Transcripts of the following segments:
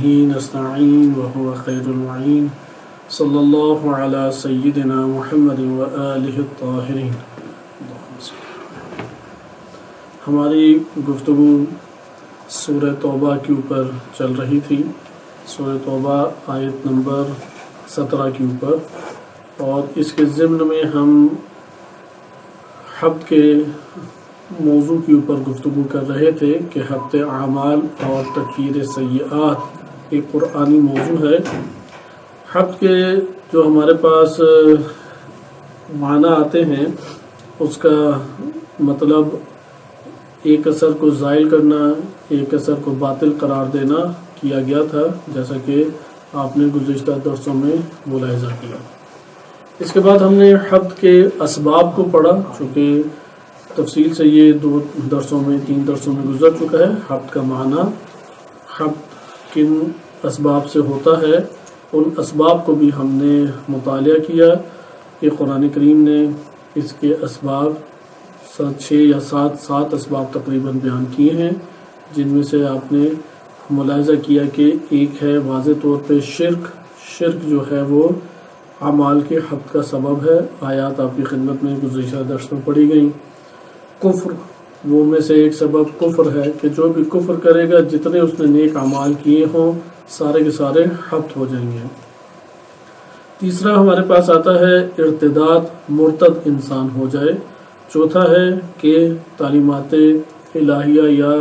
به نستعين وهو خير المعين صلى الله على سيدنا محمد وآله الطاهرين. ہماری گفتگو سورہ توبہ کے اوپر چل رہی تھی. سورہ توبہ آیت نمبر 17 کے اوپر، اور اس کے ضمن میں ہم حبت کے موضوع کے اوپر گفتگو کر رہے تھے کہ حبت اعمال اور تکفیر سیئات ایک قرآنی موضوع ہے. حبت کے جو ہمارے پاس معنی آتے ہیں اس کا مطلب ایک اثر کو زائل کرنا، ایک اثر کو باطل قرار دینا کیا گیا تھا، جیسا کہ آپ نے گزشتہ درسوں میں ملاحظہ کیا. اس کے بعد ہم نے حبت کے اسباب کو پڑھا، چونکہ تفصیل سے یہ 2 درسوں میں 3 درسوں میں گزر چکا ہے. حبت کا معنی، حبت کن اسباب سے ہوتا ہے، ان اسباب کو بھی ہم نے مطالعہ کیا. کہ قرآن کریم نے اس کے اسباب 6 یا 7 اسباب تقریباً بیان کیے ہیں، جن میں سے آپ نے ملاحظہ کیا کہ ایک ہے واضح طور پہ شرک جو ہے وہ اعمال کے حبت کا سبب ہے. آیات آپ کی خدمت میں گزشتہ درس میں پڑھی گئیں. کفر، وہ میں سے ایک سبب کفر ہے کہ جو بھی کفر کرے گا، جتنے اس نے نیک اعمال کیے ہوں سارے کے سارے حبت ہو جائیں گے. تیسرا ہمارے پاس آتا ہے ارتداد، مرتد انسان ہو جائے. چوتھا ہے کہ تعلیمات الہیہ یا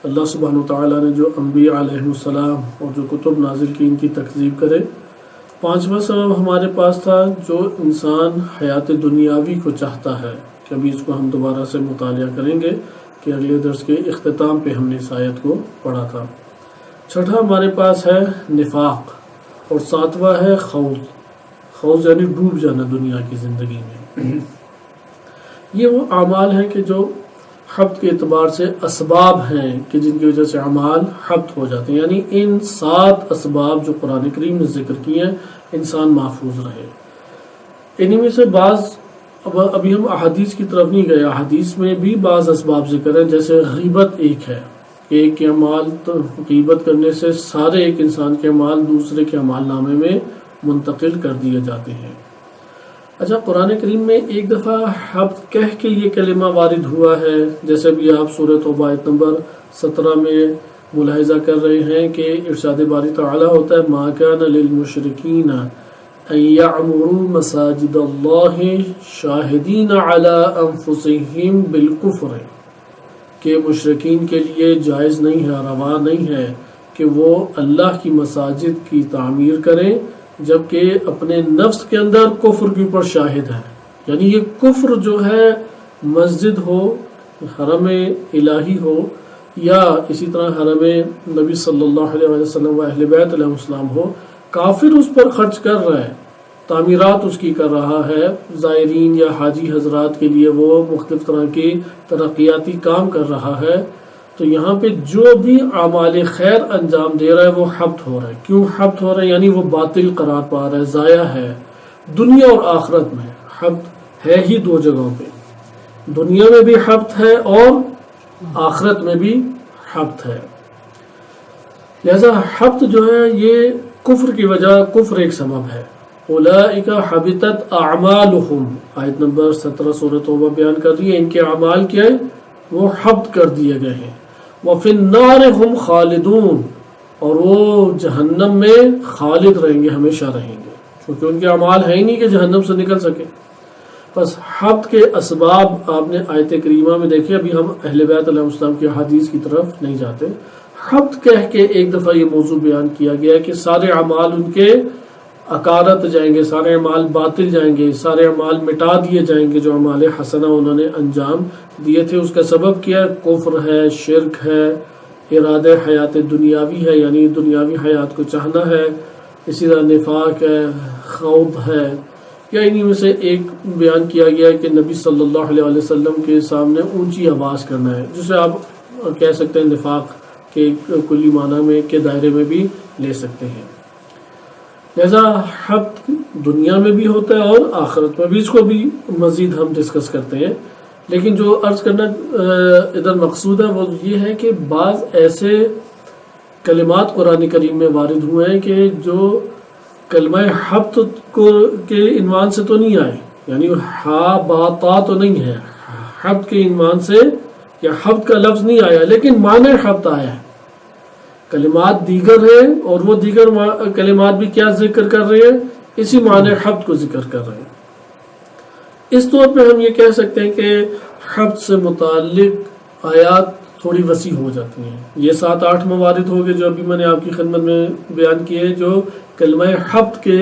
اللہ سبحانہ وتعالیٰ نے جو انبیاء علیہ السلام اور جو کتب نازل کی ان کی تکذیب کرے. پانچواں سبب ہمارے پاس تھا جو انسان حیات دنیاوی کو چاہتا ہے، کہ ابھی اس کو ہم دوبارہ سے مطالعہ کریں گے کہ اگلے درس کے اختتام پہ ہم نے اس آیت کو پڑھا تھا. چھٹا ہمارے پاس ہے نفاق، اور 7واں ہے خوض یعنی ڈوب جانا دنیا کی زندگی میں. یہ وہ اعمال ہیں کہ جو حبت کے اعتبار سے اسباب ہیں کہ جن کی وجہ سے اعمال حبت ہو جاتے ہیں. یعنی ان 7 اسباب جو قرآن کریم نے ذکر کیے ہیں انسان محفوظ رہے. انہی میں سے بعض، ابھی ہم احادیث کی طرف نہیں گئے، احادیث میں بھی بعض اسباب ذکر ہیں. جیسے غیبت ایک ہے، ایک کے اعمال غیبت کرنے سے سارے ایک انسان کے اعمال دوسرے کے اعمال نامے میں منتقل کر دیے جاتے ہیں. اچھا، قرآن کریم میں ایک دفعہ حبت کہہ کے یہ کلمہ وارد ہوا ہے، جیسے بھی آپ سورہ توبہ آیت نمبر 17 میں ملاحظہ کر رہے ہیں کہ ارشاد باری تعالیٰ ہوتا ہے مَا كَانَ لِلْمُشْرِكِينَ أَن يَعْمُرُوا مَسَاجِدَ اللَّهِ شَاهِدِينَ عَلَىٰ أَنفُسِهِمْ بِالْكُفْرِ، کہ مشرکین کے لیے جائز نہیں ہے، روا نہیں ہے کہ وہ اللہ کی مساجد کی تعمیر کریں جبکہ اپنے نفس کے اندر کفر کے اوپر شاہد ہے. یعنی یہ کفر جو ہے مسجد ہو، حرم الہی ہو، یا اسی طرح حرم نبی صلی اللہ علیہ وسلم و اہل بیت علیہ السلام ہو، کافر اس پر خرچ کر رہا ہے، تعمیرات اس کی کر رہا ہے، زائرین یا حاجی حضرات کے لیے وہ مختلف طرح کی ترقیاتی کام کر رہا ہے. تو یہاں پہ جو بھی اعمال خیر انجام دے رہا ہے وہ حبت ہو رہا ہے. کیوں حبت ہو رہا ہے؟ یعنی وہ باطل قرار پا رہا ہے، ضائع ہے. دنیا اور آخرت میں حبت ہے ہی 2 جگہوں پہ، دنیا میں بھی حبت ہے اور آخرت میں بھی حبت ہے. لہذا حبت جو ہے یہ کفر کی وجہ، کفر ایک سبب ہے. اولئک حبطت اعمالہم، آیت نمبر 17 سورۃ توبہ بیان کر رہی ہے ان کے اعمال کیا ہے، وہ حبط کر دیے گئے ہیں. وَفِي النَّارِ هُمْ خَالِدُونَ، اور وہ جہنم میں خالد رہیں گے، ہمیشہ رہیں گے، کیونکہ ان کے اعمال ہے ہی نہیں کہ جہنم سے نکل سکے. بس حبط کے اسباب آپ نے آیت کریمہ میں دیکھے. ابھی ہم اہل بیت علیہ السلام کی حدیث کی طرف نہیں جاتے. حبط کہہ کے ایک دفعہ یہ موضوع بیان کیا گیا کہ سارے اعمال ان کے اکارت جائیں گے، سارے اعمال باطل جائیں گے، سارے اعمال مٹا دیے جائیں گے جو اعمال حسنہ انہوں نے انجام دیے تھے. اس کا سبب کیا ہے؟ کفر ہے، شرک ہے، ارادہ حیات دنیاوی ہے، یعنی دنیاوی حیات کو چاہنا ہے، اسی طرح نفاق ہے، خوض ہے. یا انہی میں سے ایک بیان کیا گیا کہ نبی صلی اللہ علیہ وسلم کے سامنے اونچی آواز کرنا ہے، جسے آپ کہہ سکتے ہیں نفاق کے کلی معنی میں کے دائرے میں بھی لے سکتے ہیں. لہذا حبط دنیا میں بھی ہوتا ہے اور آخرت میں بھی. اس کو بھی مزید ہم ڈسکس کرتے ہیں، لیکن جو عرض کرنا ادھر مقصود ہے وہ یہ ہے کہ بعض ایسے کلمات قرآن کریم میں وارد ہوئے ہیں کہ جو کلمہ حبت کو کے عنوان سے تو نہیں آئے، یعنی ہا با تا تو نہیں ہے، حبت کے عنوان سے یا حبت کا لفظ نہیں آیا، لیکن معنی حبت آیا ہے۔ کلمات دیگر ہیں اور وہ دیگر کلمات بھی کیا ذکر کر رہے ہیں؟ اسی معنی حبت کو ذکر کر رہے ہیں۔ اس طور پہ ہم یہ کہہ سکتے ہیں کہ حبت سے متعلق آیات تھوڑی وسیع ہو جاتی ہیں۔ یہ 7-8 موارد ہو گئے جو ابھی میں نے آپ کی خدمت میں بیان کیے، جو کلمہ حبت کے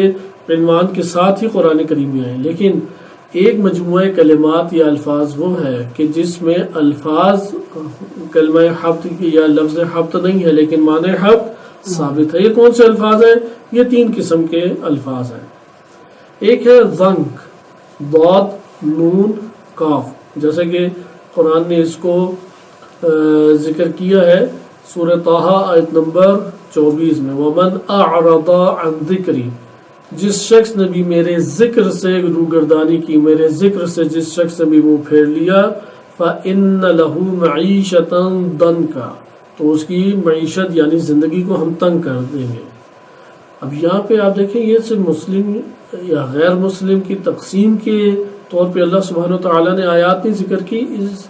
عنوان کے ساتھ ہی قرآن کریم میں آئے، لیکن ایک مجموعہ کلمات یا الفاظ وہ ہے کہ جس میں الفاظ کلمہ حبت یا لفظ حبت نہیں ہے لیکن معنی حبت ثابت ہے۔ یہ کون سے الفاظ ہیں؟ یہ 3 قسم کے الفاظ ہیں۔ ایک ہے ضنک، ضاد، نون، کاف، جیسے کہ قرآن نے اس کو ذکر کیا ہے سورہ طٰہٰ آیت نمبر 24 میں، وَمَنْ أَعْرَضَ عَنْ ذِكْرِي، جس شخص نے بھی میرے ذکر سے روگردانی کی، میرے ذکر سے جس شخص نے بھی منہ پھیر لیا، فَإِنَّ لَهُ مَعِيشَةً ضَنْكًا، تو اس کی معیشت یعنی زندگی کو ہم تنگ کر دیں گے۔ اب یہاں پہ آپ دیکھیں یہ صرف مسلم یا غیر مسلم کی تقسیم کے طور پہ اللہ سبحانہ و تعالیٰ نے آیات نہیں ذکر کی، اس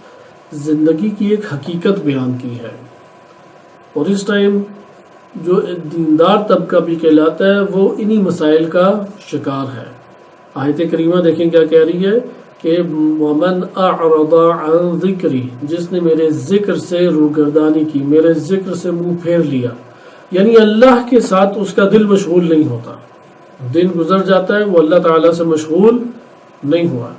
زندگی کی ایک حقیقت بیان کی ہے۔ اور اس ٹائم جو دیندار طبقہ بھی کہلاتا ہے وہ انہی مسائل کا شکار ہے۔ آیت کریمہ دیکھیں کیا کہہ رہی ہے کہ وَمَنْ أَعْرَضَ عَنْ ذِكْرِي، جس نے میرے ذکر سے روگردانی کی، میرے ذکر سے منہ پھیر لیا، یعنی اللہ کے ساتھ اس کا دل مشغول نہیں ہوتا، دن گزر جاتا ہے وہ اللہ تعالیٰ سے مشغول نہیں ہوا،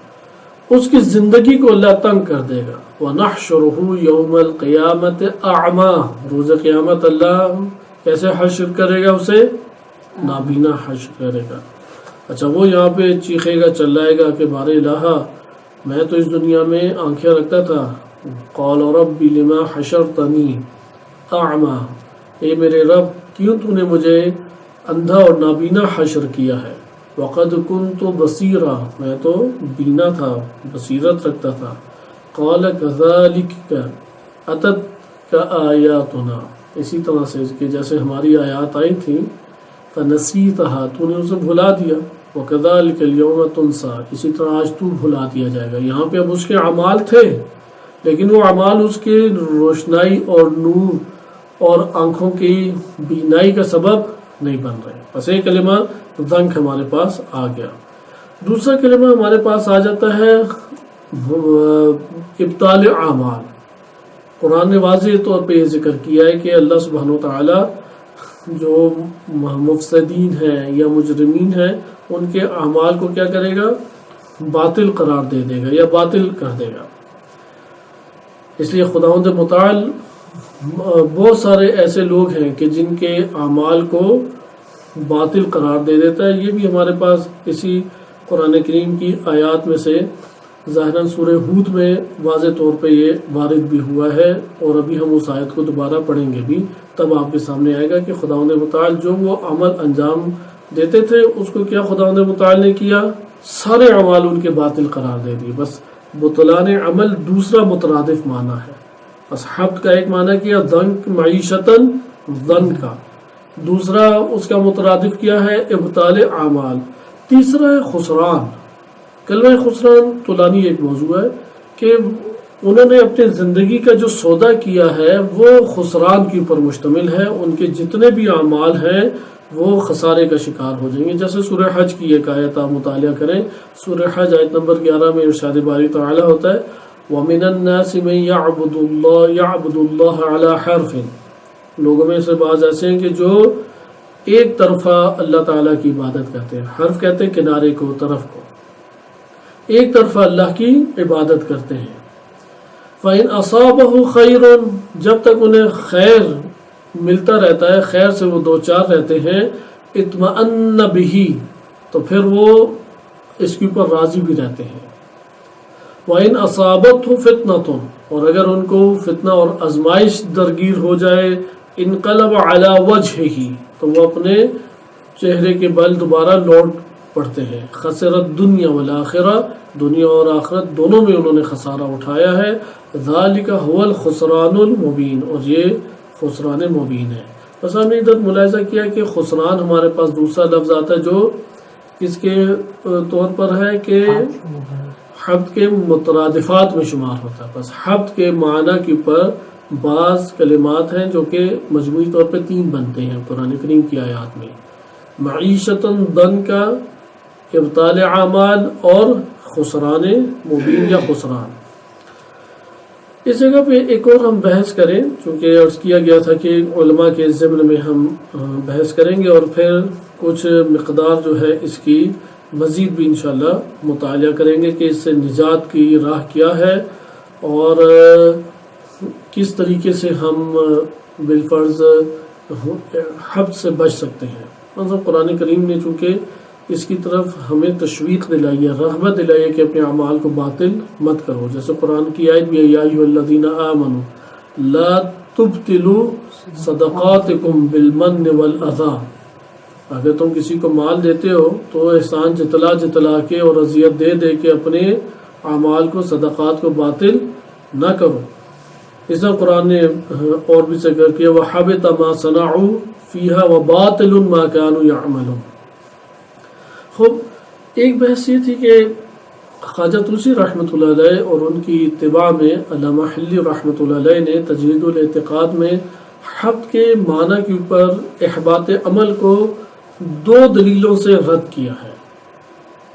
اس کی زندگی کو اللہ تنگ کر دے گا۔ وَنَحْشُرُهُ يَوْمَ الْقِيَامَةِ أَعْمَىٰ، روز قیامت اللہ کیسے حشر کرے گا؟ اسے نابینا حشر کرے گا۔ اچھا وہ یہاں پہ چیخے گا، چلائے گا کہ بارے الہ، میں تو اس دنیا میں آنکھیں رکھتا تھا، قال رب لما حشرتنی اعمیٰ، اے میرے رب کیوں تو نے مجھے اندھا اور نابینا حشر کیا ہے، وقد کنت بصیرا، میں تو بینا تھا، بصیرت رکھتا تھا، قال کذالک اتتک آیاتنا، اسی طرح سے کہ جیسے ہماری آیات آئی تھیں، فنسیتہا، تو نے اسے بھلا دیا، وکذالک اليوم تنسا، اسی طرح آج تو بھلا دیا جائے گا۔ یہاں پہ اب اس کے اعمال تھے لیکن وہ اعمال اس کے روشنائی اور نور اور آنکھوں کی بینائی کا سبب نہیں بن رہے۔ بس ایک کلمہ ضنک ہمارے پاس آ گیا۔ دوسرا کلمہ ہمارے پاس آ جاتا ہے ابطال اعمال۔ قرآن نے واضح طور پہ یہ ذکر کیا ہے کہ اللہ سبحانہ وتعالی جو مفسدین ہیں یا مجرمین ہیں ان کے اعمال کو کیا کرے گا؟ باطل قرار دے دے گا یا باطل کر دے گا۔ اس لیے خداوند متعال بہت سارے ایسے لوگ ہیں کہ جن کے اعمال کو باطل قرار دے دیتا ہے۔ یہ بھی ہمارے پاس اسی قرآن کریم کی آیات میں سے ظاہراً سورہ ہود میں واضح طور پہ یہ وارد بھی ہوا ہے، اور ابھی ہم اس آیت کو دوبارہ پڑھیں گے بھی، تب آپ کے سامنے آئے گا کہ خداوند متعال جو وہ عمل انجام دیتے تھے اس کو کیا خداوند متعال نے کیا؟ سارے اعمال ان کے باطل قرار دے دیے۔ بس بطلان عمل دوسرا مترادف معنی ہے۔ بس حبت کا ایک معنی کیا ضنک، معیشتاً ضنک کا، دوسرا اس کا مترادف کیا ہے؟ ابطال اعمال۔ تیسرا ہے خسران۔ کلمہ خسران طولانی ایک موضوع ہے کہ انہوں نے اپنی زندگی کا جو سودا کیا ہے وہ خسران کے اوپر مشتمل ہے، ان کے جتنے بھی اعمال ہیں وہ خسارے کا شکار ہو جائیں گے۔ جیسے سورہ حج کی ایک آیت آپ مطالعہ کریں، سورہ حج آیت نمبر 11 میں ارشاد باری تعالی ہوتا ہے وَمِنَ النَّاسِ مَن يَعْبُدُ اللَّهَ عَلَى حَرْفٍ، لوگوں میں سے بعض ایسے ہیں کہ جو ایک طرفہ اللہ تعالیٰ کی عبادت کرتے ہیں۔ حرف کہتے ہیں کنارے کو، طرف کو، ایک طرفہ اللہ کی عبادت کرتے ہیں۔ فَإِنْ أَصَابَهُ خَيْرٌ، جب تک انہیں خیر ملتا رہتا ہے، خیر سے وہ دوچار رہتے ہیں، اطمأن بِهِ، تو پھر وہ اس کے اوپر راضی بھی رہتے ہیں۔ وَإِنْ أَصَابَتْهُ فِتْنَةٌ، اور اگر ان کو فتنہ اور آزمائش درگیر ہو جائے، انقلب علی وجہہ، تو وہ اپنے چہرے کے بل دوبارہ لوٹ پڑتے ہیں۔ خسرت دنیا والآخرہ، دنیا اور آخرت دونوں میں انہوں نے خسارہ اٹھایا ہے۔ ذالک هو الخسران المبین، اور یہ خسران مبین ہے۔ بس ہم نے ادھر ملاحظہ کیا کہ خسران ہمارے پاس دوسرا لفظ آتا ہے جو اس کے طور پر ہے کہ حبط کے مترادفات میں شمار ہوتا ہے. بس حبط کے معنی کے اوپر بعض کلمات ہیں جو کہ مجموعی طور پہ 3 بنتے ہیں قرآن کریم کی آیات میں. معیشتاً دن کا ابطال اعمال اور خسران مبین یا خسران. اس جگہ پہ ایک اور ہم بحث کریں چونکہ عرض کیا گیا تھا کہ علماء کے ضمن میں ہم بحث کریں گے اور پھر کچھ مقدار جو ہے اس کی مزید بھی انشاءاللہ مطالعہ کریں گے کہ اس سے نجات کی راہ کیا ہے اور کس طریقے سے ہم بالفرض حبط سے بچ سکتے ہیں. مطلب قرآن کریم نے چونکہ اس کی طرف ہمیں تشویق دلائی ہے، رغبت دلائی ہے کہ اپنے اعمال کو باطل مت کرو. جیسے قرآن کی آیت بھی ہے یا ایھا الذین آمنوا لا تبطلوا صدقاتکم بالمن والاذی. اگر تم کسی کو مال دیتے ہو تو احسان جتلا کے اور اذیت دے کے اپنے اعمال کو صدقات کو باطل نہ کرو. اس طرح قرآن نے اور بھی ذکر کیا وَحَبِطَ مَا صَنَعُوا فِيهَا وَبَاطِلٌ مَا كَانُوا يَعْمَلُونَ. خوب ایک بحث یہ تھی کہ خواجہ طوسی رحمۃ اللہ علیہ اور ان کی اتباع میں علامہ حلی رحمۃ اللہ علیہ نے تجرید الاعتقاد میں حبط کے معنی کے اوپر احباط عمل کو 2 دلیلوں سے رد کیا ہے.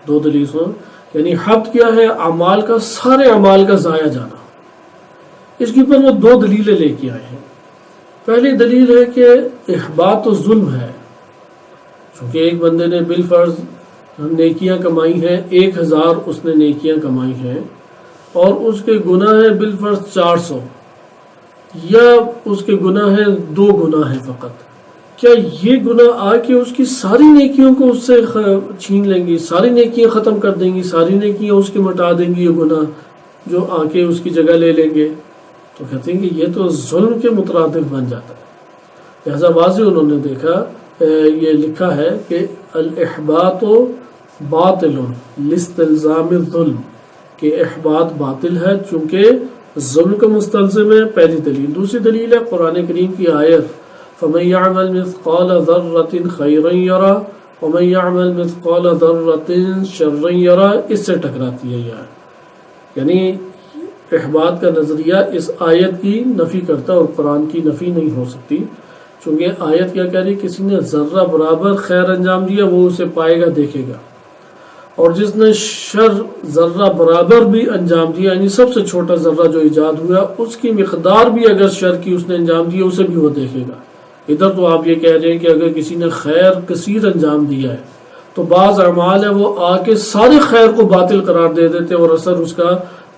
2 دلیلوں یعنی حبط کیا ہے اعمال کا، سارے اعمال کا ضائع جانا. اس کے اوپر وہ 2 دلیلیں لے کے آئے ہیں. پہلی دلیل ہے کہ احباط و ظلم ہے. چونکہ ایک بندے نے بالفرض نیکیاں کمائی ہیں 1000 اس نے نیکیاں کمائی ہیں اور اس کے گناہ ہیں بالفرض 400 یا اس کے گناہ ہیں 2 گناہ ہیں فقط. کیا یہ گناہ آ کے اس کی ساری نیکیوں کو اس سے چھین لیں گی، ساری نیکیاں ختم کر دیں گی، ساری نیکیاں اس کے مٹا دیں گی یہ گناہ جو آ کے اس کی جگہ لے لیں گے؟ تو کہتے ہیں کہ یہ تو ظلم کے مترادف بن جاتا ہے. لہذا واضح انہوں نے دیکھا یہ لکھا ہے کہ الاحباط باطل لاستلزام الظلم، کہ احباط باطل ہے چونکہ ظلم کا مستلزم ہے. پہلی دلیل. دوسری دلیل ہے قرآن کریم کی آیت فَمَن يَعْمَلْ مِثْقَالَ ذَرَّةٍ خَيْرًا يَرَهُ وَمَن يَعْمَلْ مِثْقَالَ ذَرَّةٍ شَرًّا يَرَهُ. اس سے ٹکراتی ہے یہ آیت. یعنی احباط کا نظریہ اس آیت کی نفی کرتا اور قرآن کی نفی نہیں ہو سکتی. چونکہ آیت کیا کہہ رہی، کسی نے ذرہ برابر خیر انجام دیا وہ اسے پائے گا، دیکھے گا، اور جس نے شر ذرہ برابر بھی انجام دیا یعنی سب سے چھوٹا ذرہ جو ایجاد ہوا اس کی مقدار بھی اگر شر کی اس نے انجام دیا اسے بھی وہ دیکھے گا. ادھر تو آپ یہ کہہ رہے ہیں کہ اگر کسی نے خیر کثیر انجام دیا ہے تو بعض اعمال ہے وہ آ کے سارے خیر کو باطل قرار دے دیتے اور اثر اس کا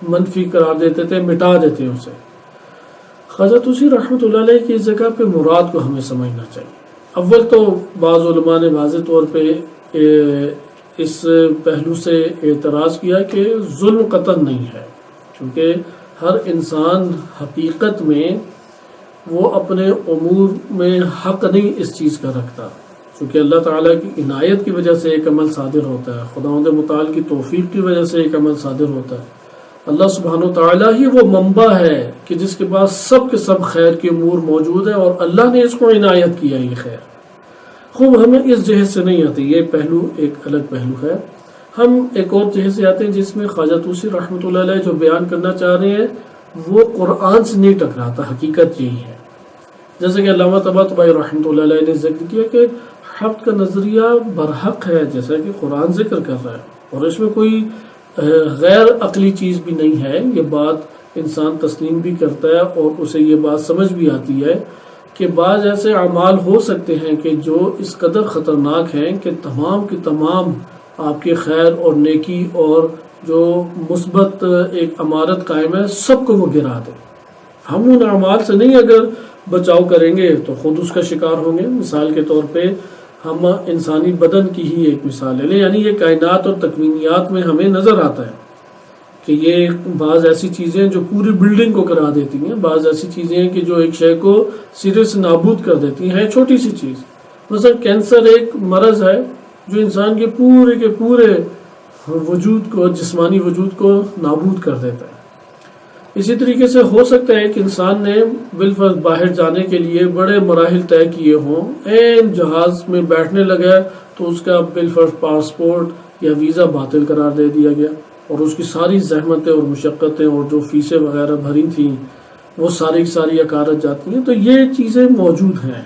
منفی قرار دیتے تھے، مٹا دیتے اسے. خواجہ طوسی رحمۃ اللہ علیہ کی اس جگہ پہ مراد کو ہمیں سمجھنا چاہیے. اول تو بعض علماء نے واضح طور پہ اس پہلو سے اعتراض کیا کہ ظلم قطعاً نہیں ہے، کیونکہ ہر انسان حقیقت میں وہ اپنے امور میں حق نہیں اس چیز کا رکھتا، چونکہ اللہ تعالیٰ کی عنایت کی وجہ سے ایک عمل صادر ہوتا ہے، خداوند متعال کی توفیق کی وجہ سے ایک عمل صادر ہوتا ہے. اللہ سبحانہ و تعالیٰ ہی وہ منبع ہے کہ جس کے پاس سب کے سب خیر کے امور موجود ہیں اور اللہ نے اس کو عنایت کیا یہ خیر. خوب ہمیں اس جہت سے نہیں آتی، یہ پہلو ایک الگ پہلو ہے. ہم ایک اور جہت سے آتے ہیں جس میں خواجہ طوسی رحمۃ اللہ علیہ جو بیان کرنا چاہ رہے ہیں وہ قرآن سے نہیں ٹکراتا. حقیقت یہی ہے، جیسے کہ علامہ طباطبائی رحمۃ اللہ علیہ نے ذکر کیا کہ حبط کا نظریہ برحق ہے جیسا کہ قرآن ذکر کر رہا ہے اور اس میں کوئی غیر عقلی چیز بھی نہیں ہے. یہ بات انسان تسلیم بھی کرتا ہے اور اسے یہ بات سمجھ بھی آتی ہے کہ بعض ایسے اعمال ہو سکتے ہیں کہ جو اس قدر خطرناک ہیں کہ تمام کی تمام آپ کے خیر اور نیکی اور جو مثبت ایک عمارت قائم ہے سب کو وہ گرا دے. ہم ان اعمال سے نہیں اگر بچاؤ کریں گے تو خود اس کا شکار ہوں گے. مثال کے طور پہ ہم انسانی بدن کی ہی ایک مثال لے لیں، یعنی یہ کائنات اور تکوینیات میں ہمیں نظر آتا ہے کہ یہ بعض ایسی چیزیں جو پوری بلڈنگ کو کرا دیتی ہیں، بعض ایسی چیزیں ہیں کہ جو ایک شے کو سرے سے نابود کر دیتی ہیں. چھوٹی سی چیز مثلا کینسر ایک مرض ہے جو انسان کے پورے وجود کو، جسمانی وجود کو نابود کر دیتا ہے. اسی طریقے سے ہو سکتا ہے کہ انسان نے بالفرض باہر جانے کے لیے بڑے مراحل طے کیے ہوں، جہاز میں بیٹھنے لگا تو اس کا بالفرض پاسپورٹ یا ویزا باطل قرار دے دیا گیا، اور اس کی ساری زحمتیں اور مشقتیں اور جو فیسیں وغیرہ بھری تھیں وہ ساری اکارت جاتی ہیں۔ تو یہ چیزیں موجود ہیں۔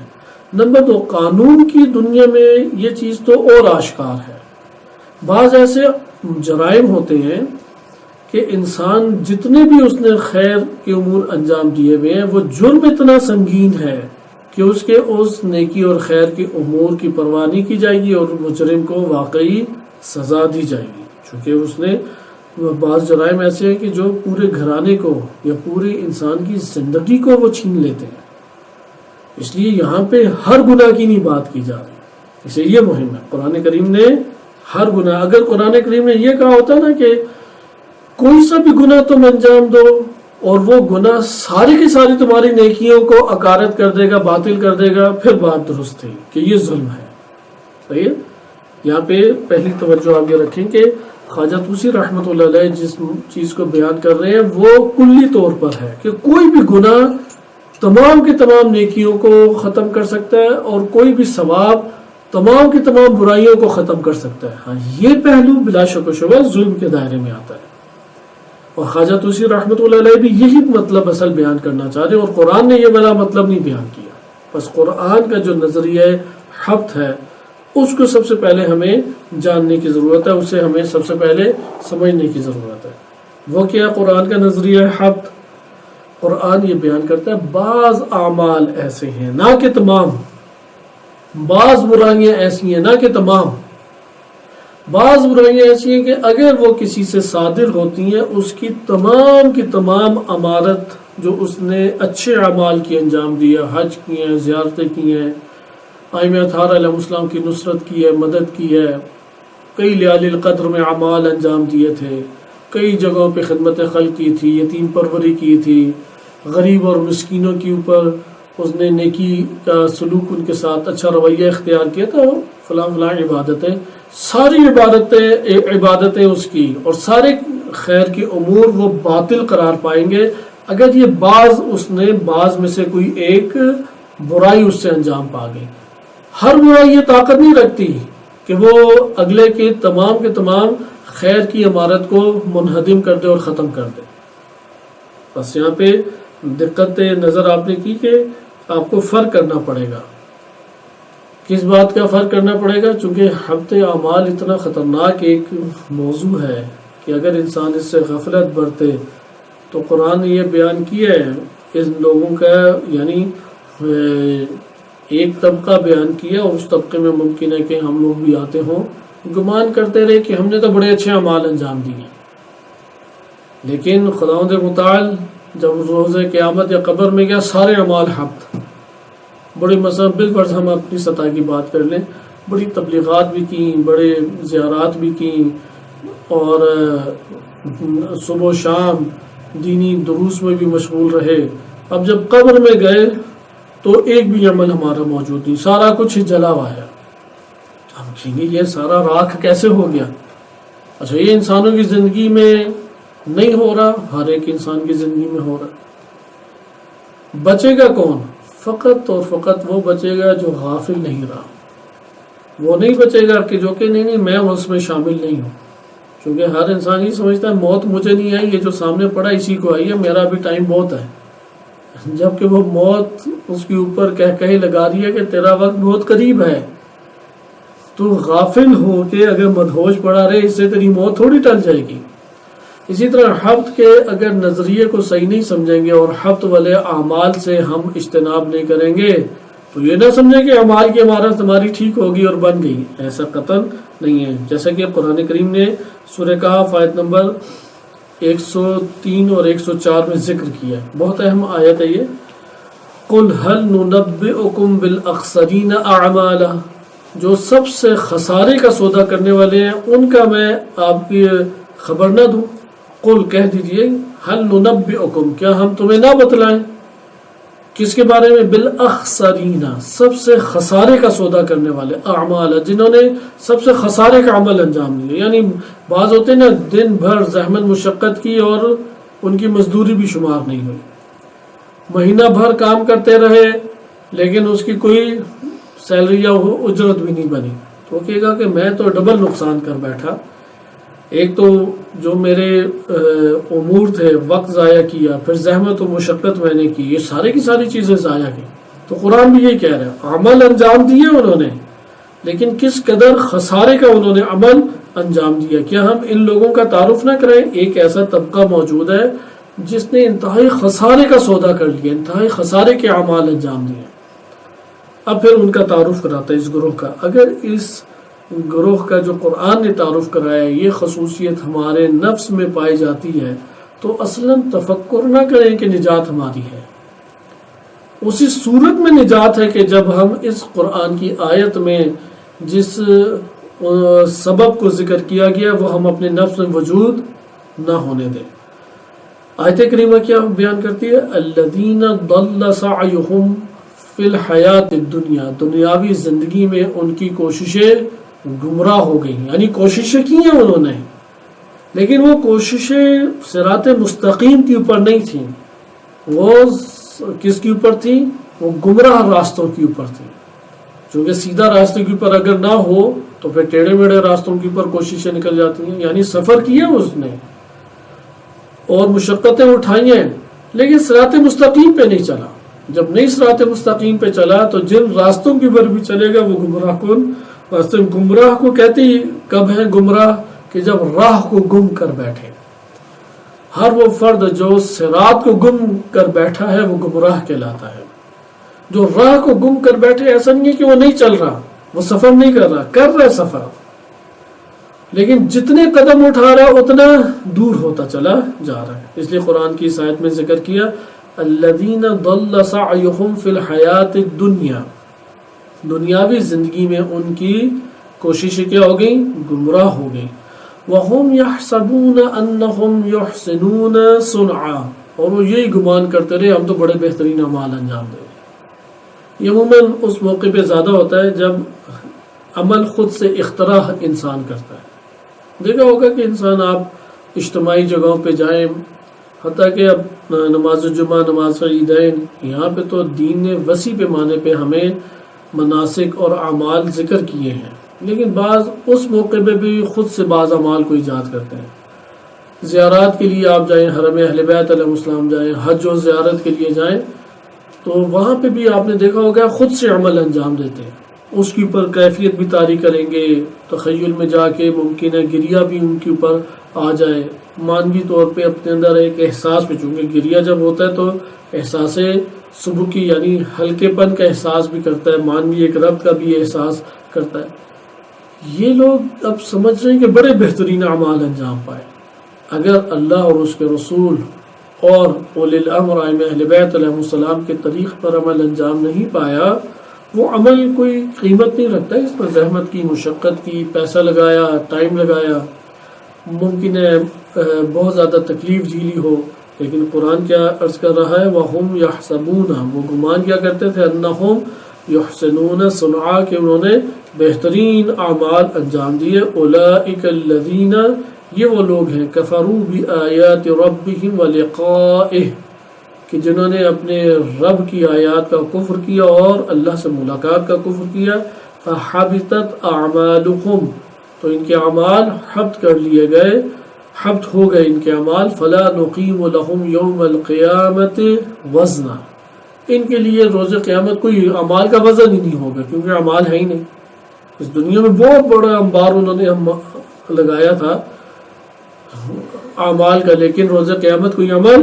نمبر 2، قانون کی دنیا میں یہ چیز تو اور آشکار ہے۔ بعض ایسے جرائم ہوتے ہیں کہ انسان جتنے بھی اس نے خیر کے امور انجام دیے ہوئے ہیں، وہ جرم اتنا سنگین ہے کہ اس کے اس نیکی اور خیر کے امور کی پرواہ نہیں کی جائے گی اور مجرم کو واقعی سزا دی جائے گی، چونکہ اس نے بعض جرائم ایسے ہیں کہ جو پورے گھرانے کو یا پورے انسان کی زندگی کو وہ چھین لیتے ہیں۔ اس لیے یہاں پہ ہر گناہ کی نہیں بات کی جا رہی، اسے یہ مہم ہے۔ قرآن کریم نے ہر گناہ، اگر قرآن کریم نے یہ کہا ہوتا نا کہ کوئی سا بھی گناہ تم انجام دو اور وہ گناہ ساری کی ساری تمہاری نیکیوں کو اکارت کر دے گا، باطل کر دے گا، پھر بات درست تھی کہ یہ ظلم ہے۔ صحیح ہے؟ یہاں پہ پہلی توجہ آپ یہ رکھیں کہ خواجہ طوسی رحمۃ اللہ علیہ جس چیز کو بیان کر رہے ہیں وہ کلی طور پر ہے کہ کوئی بھی گناہ تمام کے تمام نیکیوں کو ختم کر سکتا ہے اور کوئی بھی ثواب تمام کی تمام برائیوں کو ختم کر سکتا ہے۔ ہاں، یہ پہلو بلا شک و شبہ ظلم کے دائرے میں آتا ہے، اور خواجہ طوسی رحمۃ اللہ علیہ بھی یہی مطلب اصل بیان کرنا چاہ رہے ہیں، اور قرآن نے یہ والا مطلب نہیں بیان کیا۔ بس قرآن کا جو نظریہ حبط ہے اس کو سب سے پہلے ہمیں جاننے کی ضرورت ہے، اسے ہمیں سب سے پہلے سمجھنے کی ضرورت ہے۔ وہ کیا قرآن کا نظریہ حبط؟ قرآن یہ بیان کرتا ہے بعض اعمال ایسے ہیں، نہ کہ تمام، بعض برائیاں ایسی ہیں نہ کہ تمام، بعض برائیاں ایسی ہیں کہ اگر وہ کسی سے صادر ہوتی ہیں اس کی تمام امارت جو اس نے اچھے اعمال کی انجام دیا، حج کیے ہیں، زیارتیں کی ہیں، ائمہ اطہار علیہ السلام کی نصرت کی ہے، مدد کی ہے، کئی لیال القدر میں اعمال انجام دیے تھے، کئی جگہوں پہ خدمت خلق کی تھی، یتیم پروری کی تھی، غریب اور مسکینوں کے اوپر اس نے نیکی کا سلوک ان کے ساتھ اچھا رویہ اختیار کیا تھا، فلاں عبادتیں، ساری عبادتیں اس کی اور سارے خیر کے امور وہ باطل قرار پائیں گے اگر یہ بعض میں سے کوئی ایک برائی اس سے انجام پا گئی۔ ہر برائی یہ طاقت نہیں رکھتی کہ وہ اگلے کے تمام خیر کی عمارت کو منہدم کر دے اور ختم کر دے۔ بس یہاں پہ دقت نظر آپ نے کی کہ آپ کو فرق کرنا پڑے گا۔ کس بات کا فرق کرنا پڑے گا؟ چونکہ حبط اعمال اتنا خطرناک ایک موضوع ہے کہ اگر انسان اس سے غفلت برتے تو قرآن نے یہ بیان کیا ہے ان لوگوں کا، یعنی ایک طبقہ بیان کیا، اس طبقے میں ممکن ہے کہ ہم لوگ بھی آتے ہوں، گمان کرتے رہے کہ ہم نے تو بڑے اچھے اعمال انجام دیے، لیکن خداوند متعال جب روز قیامت یا قبر میں گیا سارے اعمال حبط۔ بڑی مثلا بالفرض ہم اپنی سطح کی بات کر لیں، بڑی تبلیغات بھی کی، بڑے زیارات بھی کی، اور صبح و شام دینی دروس میں بھی مشغول رہے۔ اب جب قبر میں گئے تو ایک بھی عمل ہمارا موجود نہیں، سارا کچھ جلا ہوا ہے۔ ہم کہیں گے یہ سارا راکھ کیسے ہو گیا؟ اچھا، یہ انسانوں کی زندگی میں نہیں ہو رہا، ہر ایک انسان کی زندگی میں ہو رہا۔ بچے گا کون؟ فقط اور فقط وہ بچے گا جو غافل نہیں رہا۔ وہ نہیں بچے گا کہ جو کہ نہیں میں اس میں شامل نہیں ہوں، کیونکہ ہر انسان ہی سمجھتا ہے موت مجھے نہیں آئی، یہ جو سامنے پڑا اسی کو آئی ہے، میرا بھی ٹائم بہت ہے، جبکہ وہ موت اس کے اوپر کہے لگا رہی ہے کہ تیرا وقت بہت قریب ہے۔ تو غافل ہو کے اگر مدہوش پڑا رہے، اس سے تیری موت تھوڑی ٹل جائے گی۔ اسی طرح حبط کے اگر نظریے کو صحیح نہیں سمجھیں گے اور حبط والے اعمال سے ہم اجتناب نہیں کریں گے تو یہ نہ سمجھیں کہ اعمال کی عمارت ہماری ٹھیک ہوگی اور بن گئی، ایسا قطعاً نہیں ہے۔ جیسا کہ قرآن کریم نے سورہ کہف آیت نمبر 103 اور 104 میں ذکر کیا ہے، بہت اہم آیت ہے یہ۔ قُلْ هَلْ نُنَبِّئُكُمْ بِالْأَخْسَرِينَ أَعْمَالًا، جو سب سے خسارے کا سودا کرنے والے ہیں ان کا میں آپ کی خبر نہ دوں؟ قل کہہ دیجئے، هَلْ نُنَبِّئُكُمْ، کیا ہم تمہیں نہ بتلائیں؟ کس کے بارے میں؟ بالاخسرین، سب سے خسارے کا سودا کرنے والے، اعمال، جنہوں نے سب سے خسارے کا عمل انجام دیا۔ یعنی بعض ہوتے نا دن بھر زحمت مشقت کی اور ان کی مزدوری بھی شمار نہیں ہوئی. مہینہ بھر کام کرتے رہے لیکن اس کی کوئی سیلری یا اجرت بھی نہیں بنی، تو وہ کہے گا کہ میں تو ڈبل نقصان کر بیٹھا. ایک تو جو میرے امور تھے وقت ضائع کیا، پھر زحمت و مشقت میں نے کی، یہ ساری کی ساری چیزیں ضائع کی. تو قرآن بھی یہی کہہ رہا ہے، عمل انجام دیے انہوں نے، لیکن کس قدر خسارے کا انہوں نے عمل انجام دیا. کیا ہم ان لوگوں کا تعارف نہ کریں؟ ایک ایسا طبقہ موجود ہے جس نے انتہائی خسارے کا سودا کر لیا، انتہائی خسارے کے اعمال انجام دیے. اب پھر ان کا تعارف کراتا ہے اس گروہ کا. اگر اس گروہ کا جو قرآن نے تعارف کرایا ہے یہ خصوصیت ہمارے نفس میں پائی جاتی ہے تو اصلاً تفکر نہ کریں کہ نجات ہماری ہے. اسی صورت میں نجات ہے کہ جب ہم اس قرآن کی آیت میں جس سبب کو ذکر کیا گیا وہ ہم اپنے نفس میں وجود نہ ہونے دیں. آیت کریمہ کیا بیان کرتی ہے؟ الذین ضل سعیہم فی الحیات الدنیا، دنیاوی زندگی میں ان کی کوششیں گمراہ ہو گئی. یعنی کوششیں کی ہیں انہوں نے، لیکن وہ کوششیں صراط مستقیم کے اوپر نہیں تھیں. وہ کس کے اوپر تھی؟ وہ گمراہ راستوں کے اوپر تھی. چونکہ سیدھا راستے کے اوپر اگر نہ ہو تو پھر ٹیڑھے میڑھے راستوں کے اوپر کوششیں نکل جاتی ہیں. یعنی سفر کیا اس نے اور مشقتیں اٹھائی ہیں لیکن صراط مستقیم پہ نہیں چلا. جب نہیں صراط مستقیم پہ چلا تو جن راستوں کے اوپر بھی چلے گا وہ گمراہ کن راستے. گمراہ کو کہتے ہی کب ہے گمراہ؟ کہ جب راہ کو گم کر بیٹھے. ہر وہ فرد جو صراط کو گم کر بیٹھا ہے وہ گمراہ کہلاتا ہے. جو راہ کو گم کر بیٹھے، ایسا نہیں ہے کہ وہ نہیں چل رہا، وہ سفر نہیں کر رہا، کر رہا ہے سفر، لیکن جتنے قدم اٹھا رہا اتنا دور ہوتا چلا جا رہا ہے. اس لیے قرآن کی اس آیت میں ذکر کیا الذین ضل سعیہم فی الحیات الدنیا، دنیاوی زندگی میں ان کی کوششیں کیا ہو گئی؟ گمراہ ہو گئی. وَهُمْ يَحْسَبُونَ أَنَّهُمْ يُحْسِنُونَ صُنْعًا، اور وہ یہی گمان کرتے رہے ہم تو بڑے بہترین اعمال انجام دیں. یہ عموماً اس موقع پہ زیادہ ہوتا ہے جب عمل خود سے اختراع انسان کرتا ہے. دیکھا ہوگا کہ انسان آپ اجتماعی جگہوں پہ جائیں، حتیٰ کہ اب نماز جمعہ، نماز عیدین، یہاں پہ تو دین نے وسیع پیمانے پہ ہمیں مناسک اور اعمال ذکر کیے ہیں، لیکن بعض اس موقع پہ بھی خود سے بعض اعمال کو ایجاد کرتے ہیں. زیارات کے لیے آپ جائیں، حرم اہل بیت علیہ السلام جائیں، حج و زیارت کے لیے جائیں تو وہاں پہ بھی آپ نے دیکھا ہوگا خود سے عمل انجام دیتے ہیں. اس کے اوپر کیفیت بھی طاری کریں گے، تخیل میں جا کے ممکن ہے گریہ بھی ان کے اوپر آ جائے. مانوی طور پہ اپنے اندر ایک احساس پہ، چونکہ گریہ جب ہوتا ہے تو احساس صبح کی یعنی ہلکے پن کا احساس بھی کرتا ہے، مانوی ایک رب کا بھی احساس کرتا ہے. یہ لوگ اب سمجھ رہے ہیں کہ بڑے بہترین اعمال انجام پائے. اگر اللہ اور اس کے رسول اور اولی الامر ائمہ اہل بیت علیہ السلام کے طریق پر عمل انجام نہیں پایا، وہ عمل کوئی قیمت نہیں رکھتا. اس پر زحمت کی، مشقت کی، پیسہ لگایا، ٹائم لگایا، ممکن ہے بہت زیادہ تکلیف جھیلی ہو، لیکن قرآن کیا عرض کر رہا ہے وَهُمْ يَحْسَبُونَ، وہ گمان کیا کرتے تھے أَنَّهُمْ يُحْسِنُونَ صُنْعًا، کہ انہوں نے بہترین اعمال انجام دیے. أُولَئِكَ الَّذِينَ، یہ وہ لوگ ہیں كَفَرُوا بِآيَاتِ رَبِّهِمْ وَلِقَائِهِ، کہ جنہوں نے اپنے رب کی آیات کا کفر کیا اور اللہ سے ملاقات کا کفر کیا. فَحَبِطَتْ أَعْمَالُهُمْ، تو ان کے اعمال حبط کر لیے گئے، حبط ہو گئے ان کے اعمال. فَلَا نُقِيمُ لَهُمْ يَوْمَ الْقِيَامَةِ وَزْنًا، ان کے لیے روز قیامت کوئی اعمال کا وزن ہی نہیں ہوگا، کیونکہ اعمال ہے ہی نہیں. اس دنیا میں بہت بڑا انبار انہوں نے لگایا تھا اعمال کا، لیکن روز قیامت کوئی عمل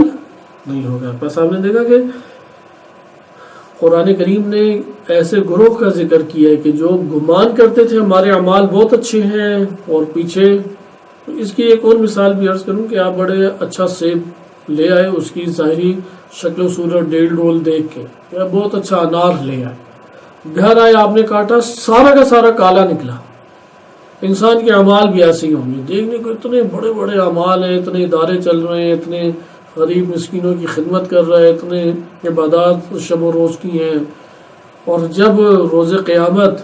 نہیں ہوگا. بس آپ نے دیکھا کہ قرآن کریم نے ایسے گروہ کا ذکر کیا ہے کہ جو گمان کرتے تھے ہمارے اعمال بہت اچھے ہیں اور پیچھے. اس کی ایک اور مثال بھی عرض کروں کہ آپ بڑے اچھا سیب لے آئے، اس کی ظاہری شکل و صورت ڈیل ڈول دیکھ کے، یا بہت اچھا انار لے آئے، گھر آئے آپ نے کاٹا، سارا کا سارا کالا نکلا. انسان کے اعمال بھی ایسے ہی ہوں گے. دیکھنے کو اتنے بڑے بڑے اعمال ہیں، اتنے ادارے چل رہے ہیں، اتنے غریب مسکینوں کی خدمت کر رہے ہیں، اتنے عبادات شب و روز کی ہیں، اور جب روز قیامت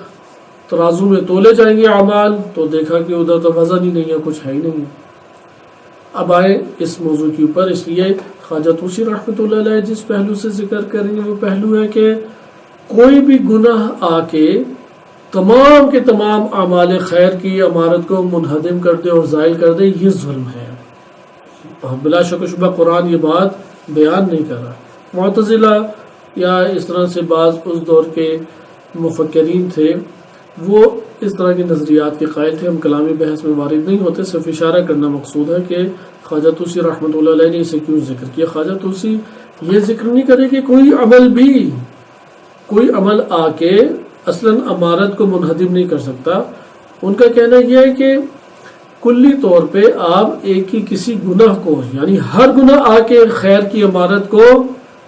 ترازو میں تولے جائیں گے اعمال تو دیکھا کہ ادھر تو وزن ہی نہیں ہے، کچھ ہے ہی نہیں ہے. اب آئیں اس موضوع کے اوپر، اس لیے خواجہ طوسی رحمۃ اللہ علیہ جس پہلو سے ذکر کریں گے وہ پہلو ہے کہ کوئی بھی گناہ آ کے تمام کے تمام اعمال خیر کی عمارت کو منہدم کر دے اور زائل کر دے، یہ ظلم ہے۔ بلا شک و شبہ قرآن یہ بات بیان نہیں کر رہا۔ معتزلہ یا اس طرح سے بعض اس دور کے مفکرین تھے، وہ اس طرح کے نظریات کے قائل تھے۔ ہم کلامی بحث میں وارد نہیں ہوتے، صرف اشارہ کرنا مقصود ہے کہ خواجہ طوسی رحمۃ اللہ علیہ نے اسے کیوں ذکر کیا۔ خواجہ طوسی یہ ذکر نہیں کرے کہ کوئی عمل آ کے اصلاً عمارت کو منہدم نہیں کر سکتا۔ ان کا کہنا یہ ہے کہ کلی طور پہ آپ ایک ہی کسی گناہ کو، یعنی ہر گناہ آ کے خیر کی عمارت کو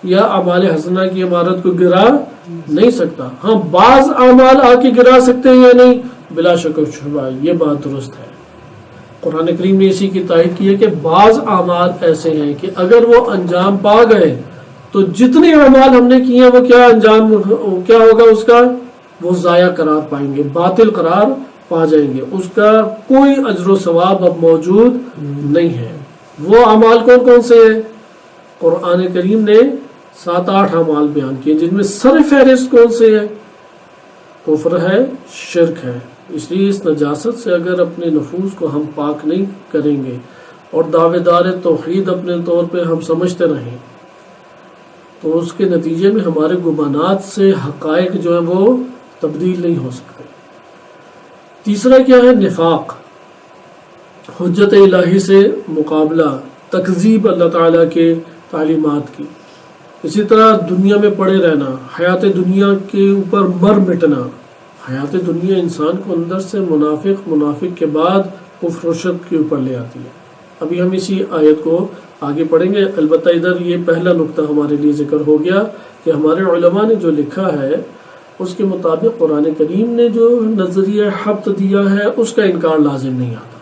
یا اعمال حسنہ کی عمارت کو گرا نہیں سکتا۔ ہاں بعض اعمال آ کے گرا سکتے ہیں یا نہیں، بلا شک و شبہ یہ بات درست ہے۔ قرآن کریم نے اسی کی تائید کی ہے کہ بعض اعمال ایسے ہیں کہ اگر وہ انجام پا گئے تو جتنے اعمال ہم نے کیے ہیں وہ کیا انجام کیا ہوگا، اس کا وہ ضائع قرار پائیں گے، باطل قرار پا جائیں گے، اس کا کوئی اجر و ثواب اب موجود نہیں ہے۔ وہ اعمال کون کون سے ہیں؟ قرآن کریم نے 7-8 اعمال بیان کیے، جن میں سر فہرست کون سے ہے؟ کفر ہے، شرک ہے۔ اس لیے اس نجاست سے اگر اپنے نفوس کو ہم پاک نہیں کریں گے اور دعوے دار توحید اپنے طور پہ ہم سمجھتے رہیں تو اس کے نتیجے میں ہمارے گمانات سے حقائق جو ہیں وہ تبدیل نہیں ہو سکتے۔ تیسرا کیا ہے؟ نفاق، حجت الہی سے مقابلہ، تکذیب اللہ تعالیٰ کے تعلیمات کی۔ اسی طرح دنیا میں پڑے رہنا، حیات دنیا کے اوپر مر مٹنا۔ حیات دنیا انسان کو اندر سے منافق کے بعد کفر و شرک کے اوپر لے آتی ہے۔ ابھی ہم اسی آیت کو آگے پڑھیں گے۔ البتہ ادھر یہ پہلا نقطہ ہمارے لیے ذکر ہو گیا کہ ہمارے علماء نے جو لکھا ہے اس کے مطابق قرآن کریم نے جو نظریہ حبت دیا ہے اس کا انکار لازم نہیں آتا،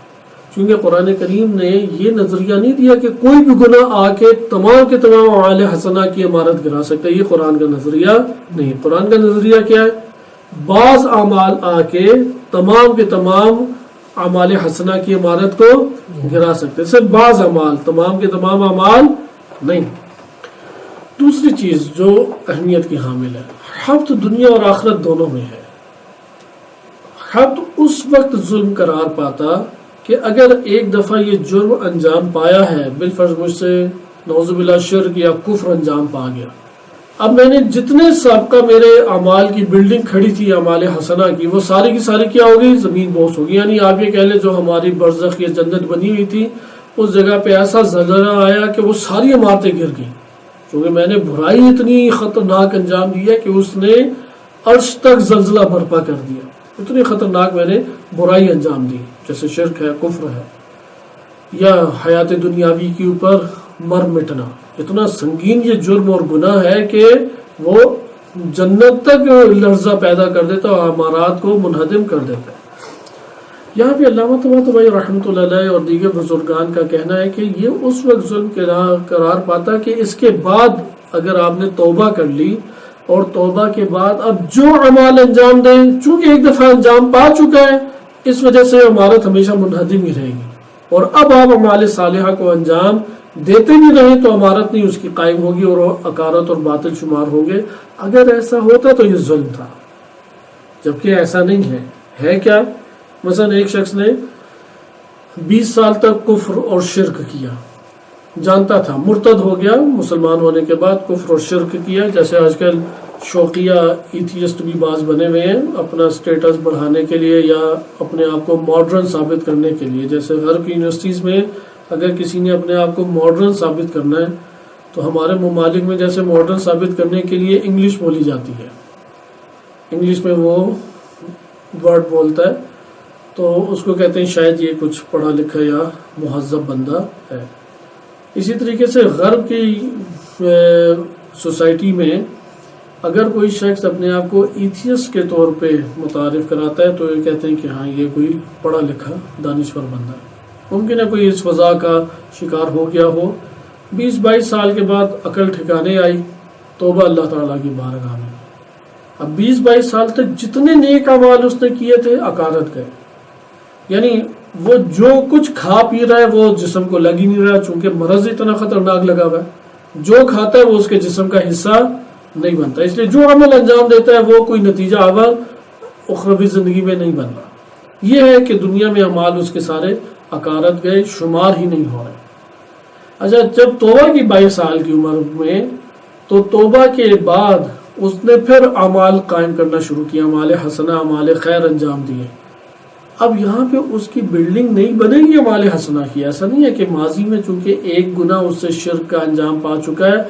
کیونکہ قرآن کریم نے یہ نظریہ نہیں دیا کہ کوئی بھی گناہ آ کے تمام اعمال حسنہ کی عمارت گرا سکتا ہے۔ یہ قرآن کا نظریہ نہیں۔ قرآن کا نظریہ کیا ہے؟ بعض اعمال آ کے تمام اعمال حسنہ کی عمارت کو گرا سکتے، صرف بعض اعمال، تمام کے تمام اعمال نہیں۔ دوسری چیز جو اہمیت کی حامل ہے، حبت دنیا اور آخرت دونوں میں ہے۔ حبت اس وقت ظلم قرار پاتا کہ اگر ایک دفعہ یہ جرم انجام پایا ہے، بالفرض مجھ سے نعوذ باللہ شرک یا کفر انجام پا گیا، اب میں نے جتنے سابقہ میرے اعمال کی بلڈنگ کھڑی تھی اعمال حسنہ کی، وہ ساری کی ساری کیا ہوگی؟ زمین بوس ہوگی۔ یعنی آپ یہ کہہ لیں جو ہماری برزخ یا جنت بنی ہوئی تھی اس جگہ پہ ایسا زلزلہ آیا کہ وہ ساری عمارتیں گر گئیں، کیونکہ میں نے برائی اتنی خطرناک انجام دی ہے کہ اس نے عرش تک زلزلہ برپا کر دیا۔ اتنی خطرناک میں نے برائی انجام دی، جیسے شرک ہے، کفر ہے، یا حیات دنیاوی کے اوپر مر مٹنا۔ اتنا سنگین یہ جرم اور گناہ ہے کہ وہ جنت تک لرزہ پیدا کر دیتا اور عمارات کو منہدم کر دیتا ہے۔ یہاں پہ علامہ طباطبائی رحمۃ اللہ علیہ اور دیگر بزرگان کا کہنا ہے کہ یہ اس وقت ظلم قرار پاتا کہ اس کے بعد اگر آپ نے توبہ کر لی اور توبہ کے بعد اب جو اعمال انجام دیں، چونکہ ایک دفعہ انجام پا چکا ہے اس وجہ سے عمارت ہمیشہ منہدم ہی رہے گی، اور اب آپ اعمال صالحہ کو انجام دیتے بھی رہیں تو عمارت نہیں اس کی قائم ہوگی اور اکارت اور باطل شمار ہوں گے۔ اگر ایسا ہوتا تو یہ ظلم تھا، جبکہ ایسا نہیں ہے۔ ہے کیا؟ مثلا ایک شخص نے 20 سال تک کفر اور شرک کیا، جانتا تھا، مرتد ہو گیا، مسلمان ہونے کے بعد کفر اور شرک کیا، جیسے آج کل شوقیہ ایتھیسٹ بھی بعض بنے ہوئے ہیں اپنا سٹیٹس بڑھانے کے لیے یا اپنے آپ کو ماڈرن ثابت کرنے کے لیے۔ جیسے غرب کی یونیورسٹیز میں اگر کسی نے اپنے آپ کو ماڈرن ثابت کرنا ہے تو ہمارے ممالک میں جیسے ماڈرن ثابت کرنے کے لیے انگلش بولی جاتی ہے، انگلش میں وہ ورڈ بولتا ہے تو اس کو کہتے ہیں شاید یہ کچھ پڑھا لکھا یا مہذب بندہ ہے۔ اسی طریقے سے غرب کی سوسائٹی میں اگر کوئی شخص اپنے آپ کو ایتھیسٹ کے طور پہ متعارف کراتا ہے تو یہ کہتے ہیں کہ ہاں یہ کوئی پڑھا لکھا دانشور بندہ ہے۔ ممکن ہے کوئی اس فضا کا شکار ہو گیا ہو، 20-22 سال کے بعد عقل ٹھکانے آئی، توبہ اللہ تعالیٰ کی بارگاہ میں، اب 20-22 سال تک جتنے نیک اعمال اس نے کیے تھے اکارت گئے، یعنی وہ جو کچھ کھا پی رہا ہے وہ جسم کو لگ ہی نہیں رہا، چونکہ مرض اتنا خطرناک لگا ہوا ہے، جو کھاتا ہے وہ اس کے جسم کا حصہ نہیں بنتا، اس لیے جو عمل انجام دیتا ہے وہ کوئی نتیجہ اول اخروی زندگی میں نہیں بن رہا۔ یہ ہے کہ دنیا میں اعمال اس کے سارے اکارت گئے، شمار ہی نہیں ہو رہے۔ اچھا، جب توبہ کی 22 سال کی عمر میں، تو توبہ کے بعد اس نے پھر اعمال قائم کرنا شروع کیا، اعمال حسنہ، اعمال خیر انجام دیے۔ اب یہاں پہ اس کی بلڈنگ نہیں بنے گی اعمال حسنہ کی، ایسا نہیں ہے کہ ماضی میں چونکہ ایک گناہ اس سے شرک کا انجام پا چکا ہے،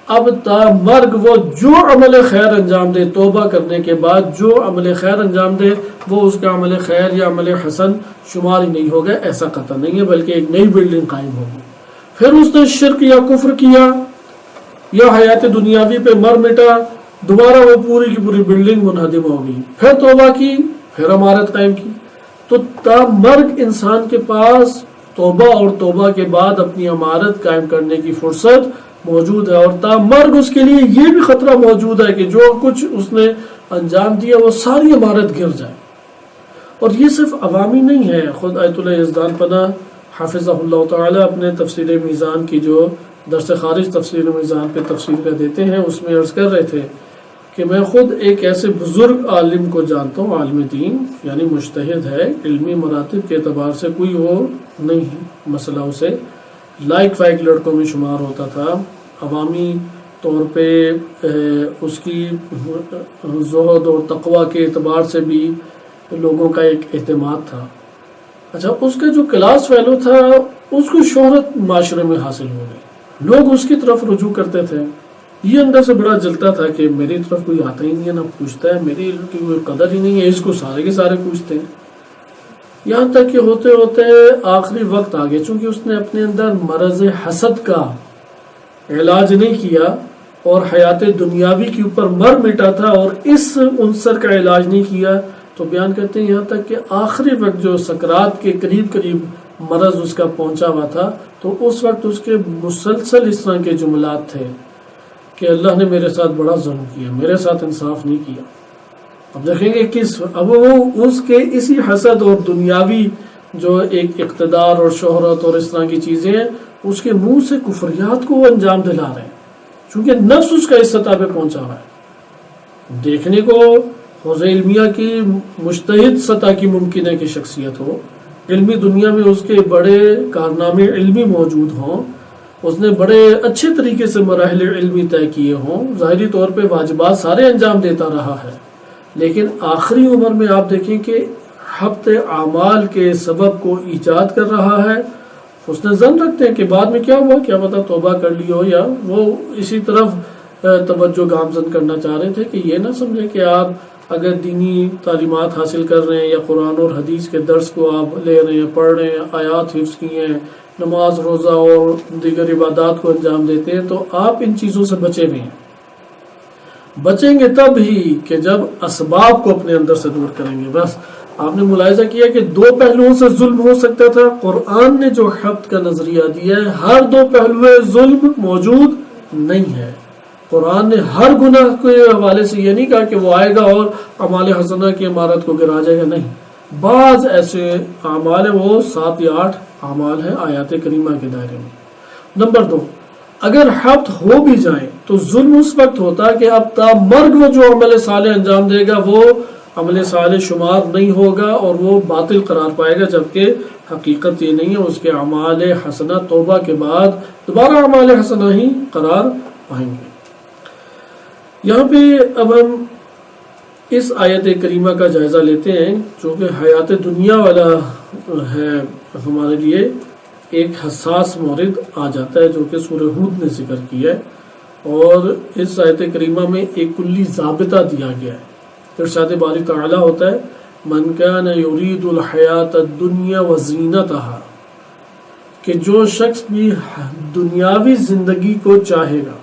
اب تا مرگ وہ جو عمل خیر انجام دے، توبہ کرنے کے بعد جو عمل خیر انجام دے وہ اس کا عمل خیر یا عمل حسن شمار ہی نہیں ہوگا، ایسا قطع نہیں ہے، بلکہ ایک نئی بلڈنگ قائم ہوگی۔ پھر اس نے شرک یا کفر کیا یا حیات دنیاوی پہ مر مٹا، دوبارہ وہ پوری کی پوری بلڈنگ منہدم ہوگی، پھر توبہ کی، پھر عمارت قائم کی۔ تو تا مرگ انسان کے پاس توبہ اور توبہ کے بعد اپنی عمارت قائم کرنے کی فرصت موجود ہے، اور تا مرگ اس کے لیے یہ بھی خطرہ موجود ہے کہ جو کچھ اس نے انجام دیا وہ ساری عمارت گر جائے۔ اور یہ صرف عوامی نہیں ہے، خود آیت اللہ یزدان پناہ حافظہ اللہ تعالی اپنے تفسیر میزان کی جو درس خارج تفسیر میزان پہ تفسیر کا دیتے ہیں، اس میں عرض کر رہے تھے کہ میں خود ایک ایسے بزرگ عالم کو جانتا ہوں، عالم دین یعنی مجتہد ہے، علمی مراتب کے اعتبار سے کوئی وہ نہیں، مسئلہ اسے لائق فائق لڑکوں میں شمار ہوتا تھا، عوامی طور پہ اس کی زہد اور تقوی کے اعتبار سے بھی لوگوں کا ایک اعتماد تھا۔ اچھا، اس کا جو کلاس فیلو تھا اس کو شہرت معاشرے میں حاصل ہو گئی، لوگ اس کی طرف رجوع کرتے تھے، یہ اندر سے بڑا جلتا تھا کہ میری طرف کوئی آتا ہی نہیں ہے، نہ پوچھتا ہے، میری علم کی کوئی قدر ہی نہیں ہے، اس کو سارے کے سارے پوچھتے ہیں۔ یہاں تک کہ ہوتے ہوتے آخری وقت آ گئے، چونکہ اس نے اپنے اندر مرض حسد کا علاج نہیں کیا اور حیات دنیاوی کے اوپر مر مٹا تھا اور اس عنصر کا علاج نہیں کیا، تو بیان کرتے ہیں یہاں تک کہ آخری وقت جو سکرات کے قریب قریب مرض اس کا پہنچا ہوا تھا، تو اس وقت اس کے مسلسل اس طرح کے جملات تھے کہ اللہ نے میرے ساتھ بڑا ظلم کیا، میرے ساتھ انصاف نہیں کیا۔ اب دیکھیں گے اب وہ اس کے اسی حسد اور دنیاوی جو ایک اقتدار اور شہرت اور اس طرح کی چیزیں ہیں، اس کے منہ سے کفریات کو وہ انجام دلا رہے ہیں، چونکہ نفس اس کا اس سطح پہ پہنچا ہوا ہے۔ دیکھنے کو حوزہ علمیہ کی مجتہد سطح کی ممکن ہے کہ شخصیت ہو، علمی دنیا میں اس کے بڑے کارنامے علمی موجود ہوں، اس نے بڑے اچھے طریقے سے مراحل علمی طے کیے ہوں، ظاہری طور پہ واجبات سارے انجام دیتا رہا ہے، لیکن آخری عمر میں آپ دیکھیں کہ حبط اعمال کے سبب کو ایجاد کر رہا ہے۔ اس نے ظن رکھتے ہیں کہ بعد میں کیا ہوا، کیا پتہ توبہ کر لی ہو، یا وہ اسی طرف توجہ گامزن کرنا چاہ رہے تھے کہ یہ نہ سمجھیں کہ آپ اگر دینی تعلیمات حاصل کر رہے ہیں یا قرآن اور حدیث کے درس کو آپ لے رہے ہیں، پڑھ رہے ہیں، آیات حفظ کی ہیں، نماز روزہ اور دیگر عبادات کو انجام دیتے ہیں، تو آپ ان چیزوں سے بچے ہوئے ہیں۔ بچیں گے تب ہی کہ جب اسباب کو اپنے اندر سے دور کریں گے۔ بس آپ نے ملاحظہ کیا کہ دو پہلوؤں سے ظلم ہو سکتا تھا، قرآن نے جو حبط کا نظریہ دیا ہے، ہر دو پہلو ظلم موجود نہیں ہے۔ قرآن نے ہر گناہ کے حوالے سے یہ نہیں کہا کہ وہ آئے گا اور اعمال حسنہ کی عمارت کو گرا جائے گا، نہیں، بعض ایسے اعمال ہیں، وہ 7 یا 8 اعمال ہیں آیات کریمہ کے دائرے میں۔ نمبر 2، اگر حبط ہو بھی جائیں تو ظلم اس وقت ہوتا کہ اب تا مرگ وہ جو عمل صالح انجام دے گا وہ عمل صالح شمار نہیں ہوگا اور وہ باطل قرار پائے گا، جبکہ حقیقت یہ نہیں ہے، اس کے اعمال حسنہ توبہ کے بعد دوبارہ اعمال حسنہ ہی قرار پائیں گے۔ یہاں پہ اب ہم اس آیت کریمہ کا جائزہ لیتے ہیں، چونکہ حیات دنیا والا ہے، ہمارے لیے ایک حساس مورد آ جاتا ہے جو کہ سورہ ہود نے ذکر کیا ہے، اور اس آیت کریمہ میں ایک کلی ضابطہ دیا گیا ہے۔ ارشاد باری تعالی ہوتا ہے، من کان یرید الحیات الدنیا وزینتہا، کہ جو شخص بھی دنیاوی زندگی کو چاہے گا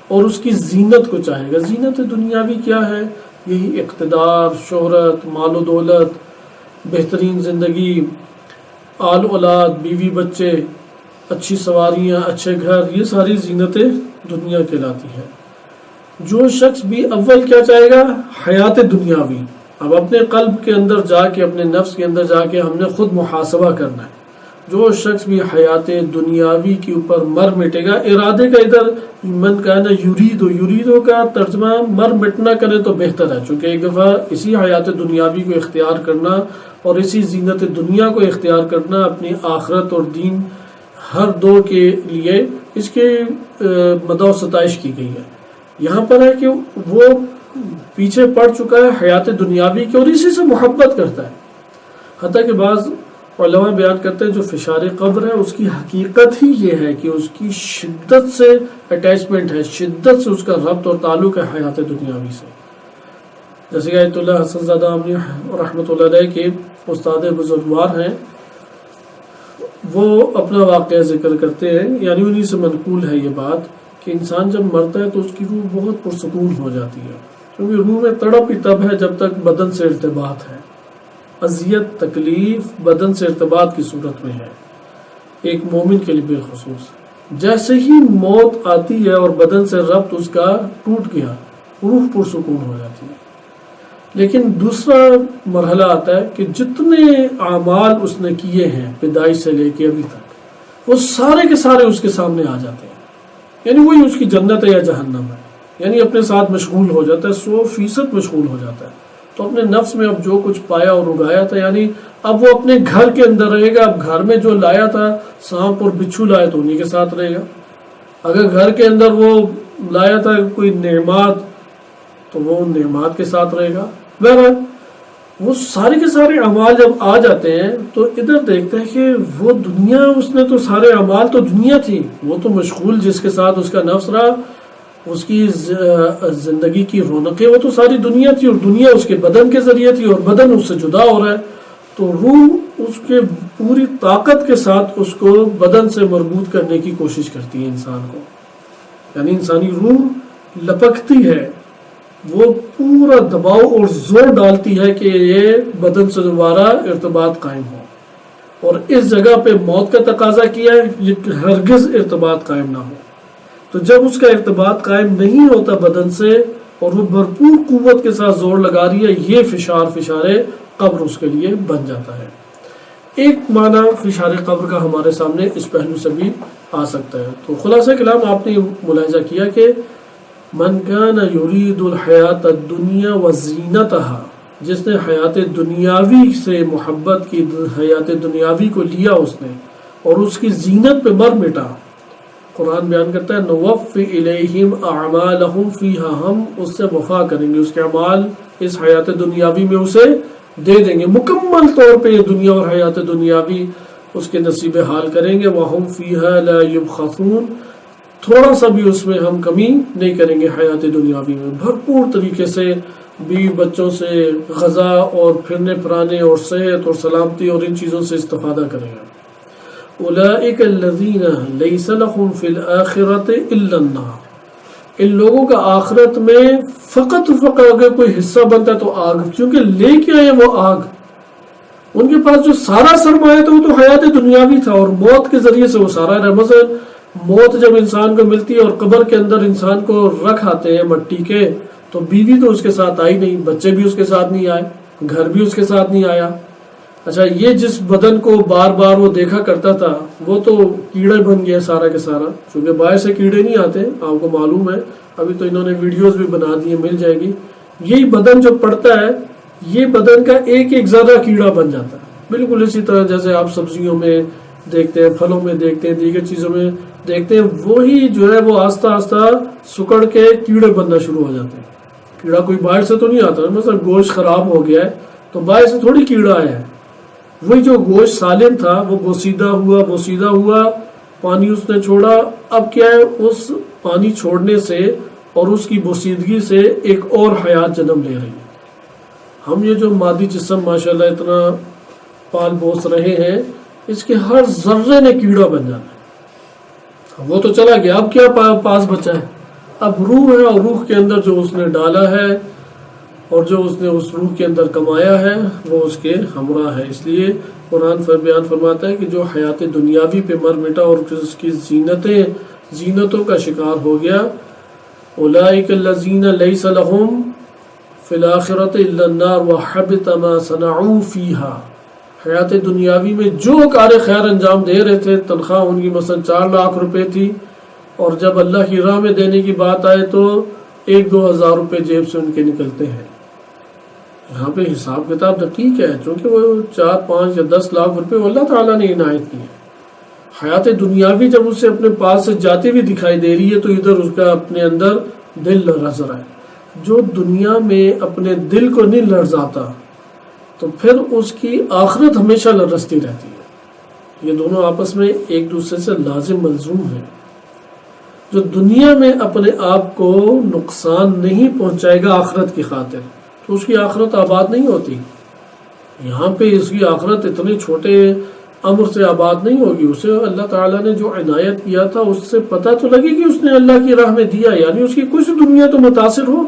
اور اس کی زینت کو چاہے گا۔ زینت دنیاوی کیا ہے؟ یہی اقتدار، شہرت، مال و دولت، بہترین زندگی، آل اولاد، بیوی بچے، اچھی سواریاں، اچھے گھر، یہ ساری زینتیں دنیا کہلاتی ہے۔ جو شخص بھی اول کیا چاہے گا؟ حیات دنیاوی، اب اپنے قلب کے اندر جا کے، اپنے نفس کے اندر جا کے ہم نے خود محاسبہ کرنا ہے۔ جو شخص بھی حیات دنیاوی کے اوپر مر مٹے گا، ارادے کا ادھر من کان یریدو کا ترجمہ مر مٹنا کرے تو بہتر ہے، چونکہ ایک دفعہ اسی حیات دنیاوی کو اختیار کرنا اور اسی زینت دنیا کو اختیار کرنا اپنی آخرت اور دین ہر دو کے لیے، اس کے مدح و ستائش کی گئی ہے۔ یہاں پر ہے کہ وہ پیچھے پڑ چکا ہے حیات دنیاوی کی اور اسی سے محبت کرتا ہے، حتیٰ کہ بعض علماء بیان کرتے ہیں جو فشار قبر ہے اس کی حقیقت ہی یہ ہے کہ اس کی شدت سے اٹیچمنٹ ہے، شدت سے اس کا ربط اور تعلق ہے حیات دنیاوی سے۔ جیسے کہ آیت اللہ حسن زادہ امنی رحمۃ اللہ علیہ کے استاد بزرگوار ہیں، وہ اپنا واقعہ ذکر کرتے ہیں، یعنی انہی سے منقول ہے یہ بات کہ انسان جب مرتا ہے تو اس کی روح بہت پرسکون ہو جاتی ہے، کیونکہ روح میں تڑپ ہی تب ہے جب تک بدن سے ارتباط ہے، اذیت تکلیف بدن سے ارتباط کی صورت میں ہے، ایک مومن کے لیے بالخصوص۔ جیسے ہی موت آتی ہے اور بدن سے ربط اس کا ٹوٹ گیا، روح پرسکون ہو جاتی ہے۔ لیکن دوسرا مرحلہ آتا ہے کہ جتنے اعمال اس نے کیے ہیں پیدائش سے لے کے ابھی تک، وہ سارے کے سارے اس کے سامنے آ جاتے ہیں، یعنی وہی اس کی جنت ہے یا جہنم ہے، یعنی اپنے ساتھ مشغول ہو جاتا ہے، 100% مشغول ہو جاتا ہے۔ تو اپنے نفس میں اب جو کچھ پایا اور اگایا تھا، یعنی اب وہ اپنے گھر کے اندر رہے گا، اب گھر میں جو لایا تھا سانپ اور بچھو لائے تو انہی کے ساتھ رہے گا، اگر گھر کے اندر وہ لایا تھا کوئی نعمات تو وہ نعمات کے ساتھ رہے گا۔ بہرحال وہ سارے کے سارے اعمال جب آ جاتے ہیں تو ادھر دیکھتے ہیں کہ وہ دنیا، اس نے تو سارے اعمال تو دنیا تھی، وہ تو مشغول جس کے ساتھ اس کا نفس رہا، اس کی زندگی کی رونقیں وہ تو ساری دنیا تھی، اور دنیا اس کے بدن کے ذریعے تھی اور بدن اس سے جدا ہو رہا ہے، تو روح اس کے پوری طاقت کے ساتھ اس کو بدن سے مربوط کرنے کی کوشش کرتی ہے انسان کو، یعنی انسانی روح لپکتی ہے، وہ پورا دباؤ اور زور ڈالتی ہے کہ یہ بدن سے دوبارہ ارتباط قائم ہو، اور اس جگہ پہ موت کا تقاضا کیا ہے یہ ہرگز ارتباط قائم نہ ہو۔ تو جب اس کا ارتباط قائم نہیں ہوتا بدن سے اور وہ بھرپور قوت کے ساتھ زور لگا رہی ہے، یہ فشار قبر اس کے لیے بن جاتا ہے۔ ایک معنی فشار قبر کا ہمارے سامنے اس پہلو سے بھی آ سکتا ہے۔ تو خلاصہ کلام آپ نے ملاحظہ کیا کہ من کان یرید الحیات الدنیا وزینتها، جس نے حیات دنیاوی سے محبت کی، حیات دنیاوی کو لیا اس نے اور اس کی زینت پہ مر مٹا، قرآن بیان کرتا ہے نوفی الیہم اعمالہم فیہا، ہم اس سے وفا کریں گے، اس کے اعمال اس حیات دنیاوی میں اسے دے دیں گے، مکمل طور پہ یہ دنیا اور حیات دنیاوی اس کے نصیب حال کریں گے، وہم فیہا لا یبخسون، تھوڑا سا بھی اس میں ہم کمی نہیں کریں گے، حیات دنیاوی میں بھرپور طریقے سے بیوی بچوں سے غذا اور پھرنے پھرانے اور صحت اور سلامتی اور ان چیزوں سے استفادہ کریں گے۔ اولئک الذین لیس لہم فی الآخرۃ الا النار، ان لوگوں کا آخرت میں فقط اگر کوئی حصہ بنتا ہے تو آگ، کیونکہ لے کے آئے وہ آگ، ان کے پاس جو سارا سرمایہ تھا وہ تو حیات دنیاوی تھا اور موت کے ذریعے سے وہ سارا رہا۔ مثلا موت جب انسان کو ملتی ہے اور قبر کے اندر انسان کو رکھ آتے ہیں مٹی کے، تو بیوی تو اس کے ساتھ آئی نہیں، بچے بھی اس کے ساتھ نہیں آئے، گھر بھی اس کے ساتھ نہیں آیا۔ اچھا، یہ جس بدن کو بار بار وہ دیکھا کرتا تھا وہ تو کیڑے بن گیا سارا کے سارا، چونکہ باہر سے کیڑے نہیں آتے، آپ کو معلوم ہے، ابھی تو انہوں نے ویڈیوز بھی بنا دی ہیں، مل جائے گی۔ یہی بدن جو پڑتا ہے یہ بدن کا ایک ایک ذرہ کیڑا بن جاتا ہے، بالکل اسی طرح جیسے آپ سبزیوں میں دیکھتے ہیں، پھلوں میں دیکھتے ہیں، دیگر چیزوں میں دیکھتے ہیں، وہی جو ہے وہ آہستہ آہستہ سکڑ کے کیڑے بننا شروع ہو جاتے ہیں۔ کیڑا کوئی باہر سے تو نہیں آتا، مثلا گوشت خراب ہو گیا ہے تو باہر سے تھوڑی کیڑا آیا ہے، وہی جو گوشت سالم تھا وہ بوسیدہ ہوا، پانی اس نے چھوڑا، اب کیا ہے اس پانی چھوڑنے سے اور اس کی بوسیدگی سے ایک اور حیات جنم لے رہی ہے۔ ہم یہ جو مادی جسم ماشاءاللہ اتنا پال بوس رہے ہیں، اس کے ہر ذرے نے کیڑا بن جانا ہے، وہ تو چلا گیا، اب کیا پاس بچا ہے؟ اب روح ہے، اور روح کے اندر جو اس نے ڈالا ہے اور جو اس نے اس روح کے اندر کمایا ہے وہ اس کے ہمراہ ہے۔ اس لیے قرآن بیان فرماتا ہے کہ جو حیات دنیاوی پہ مر مٹا اور اس کی زینتوں کا شکار ہو گیا، اولئک الذین لیس لہم فی الآخرۃ الا النار وحبط ما صنعوا فیہا، حیات دنیاوی میں جو کار خیر انجام دے رہے تھے، تنخواہ ان کی مثلا 4 لاکھ روپے تھی، اور جب اللہ کی راہ میں دینے کی بات آئے تو 1-2 ہزار روپے جیب سے ان کے نکلتے ہیں۔ یہاں پہ حساب کتاب دقیق ہے، چونکہ وہ 4, 5 یا 10 لاکھ روپے اللہ تعالیٰ نے عنایت کی ہے۔ حیات دنیاوی جب اسے اپنے پاس سے جاتی ہوئی دکھائی دے رہی ہے تو ادھر اس کا اپنے اندر دل لرز رہا ہے۔ جو دنیا میں اپنے دل کو نہیں لرزاتا تو پھر اس کی آخرت ہمیشہ لرزتی رہتی ہے۔ یہ دونوں آپس میں ایک دوسرے سے لازم ملزوم ہیں۔ جو دنیا میں اپنے آپ کو نقصان نہیں پہنچائے گا آخرت کی خاطر تو اس کی آخرت آباد نہیں ہوتی۔ یہاں پہ اس کی آخرت اتنے چھوٹے امر سے آباد نہیں ہوگی، اسے اللہ تعالیٰ نے جو عنایت کیا تھا اس سے پتہ تو لگے کہ اس نے اللہ کی راہ میں دیا، یعنی اس کی کچھ دنیا تو متاثر ہو۔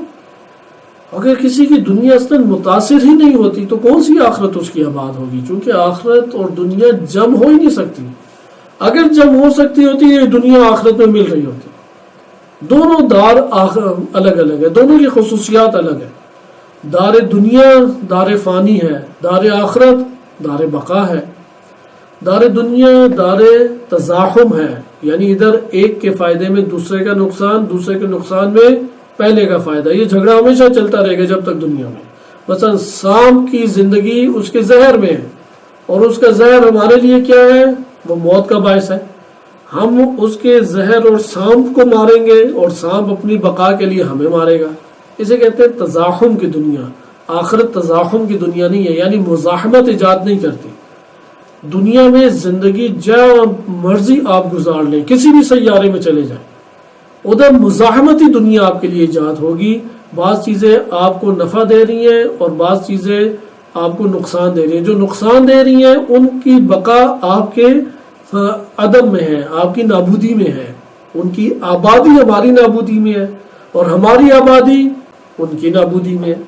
اگر کسی کی دنیا اصلاً متاثر ہی نہیں ہوتی تو کون سی آخرت اس کی آباد ہوگی؟ چونکہ آخرت اور دنیا جمع ہو ہی نہیں سکتی۔ اگر جمع ہو سکتی ہوتی یہ دنیا آخرت میں مل رہی ہوتی۔ دونوں دار الگ الگ ہے، دونوں کی خصوصیات الگ ہے۔ دار دنیا دار فانی ہے، دار آخرت دار بقا ہے۔ دار دنیا دار تزاحم ہے، یعنی ادھر ایک کے فائدے میں دوسرے کا نقصان، دوسرے کے نقصان میں پہلے کا فائدہ۔ یہ جھگڑا ہمیشہ چلتا رہے گا جب تک دنیا میں۔ مثلا سانپ کی زندگی اس کے زہر میں ہے، اور اس کا زہر ہمارے لیے کیا ہے؟ وہ موت کا باعث ہے۔ ہم اس کے زہر اور سانپ کو ماریں گے اور سانپ اپنی بقا کے لیے ہمیں مارے گا۔ اسے کہتے ہیں تزاحم کی دنیا۔ آخرت تزاحم کی دنیا نہیں ہے، یعنی مزاحمت ایجاد نہیں کرتی۔ دنیا میں زندگی جہاں مرضی آپ گزار لیں، کسی بھی سیارے میں چلے جائیں، ادھر مزاحمتی دنیا آپ کے لیے ایجاد ہوگی۔ بعض چیزیں آپ کو نفع دے رہی ہیں اور بعض چیزیں آپ کو نقصان دے رہی ہیں۔ جو نقصان دے رہی ہیں ان کی بقا آپ کے عدم میں ہے، آپ کی نابودی میں ہے۔ ان کی آبادی ہماری نابودی میں ہے اور ہماری آبادی ان کی نابودی میں ہے۔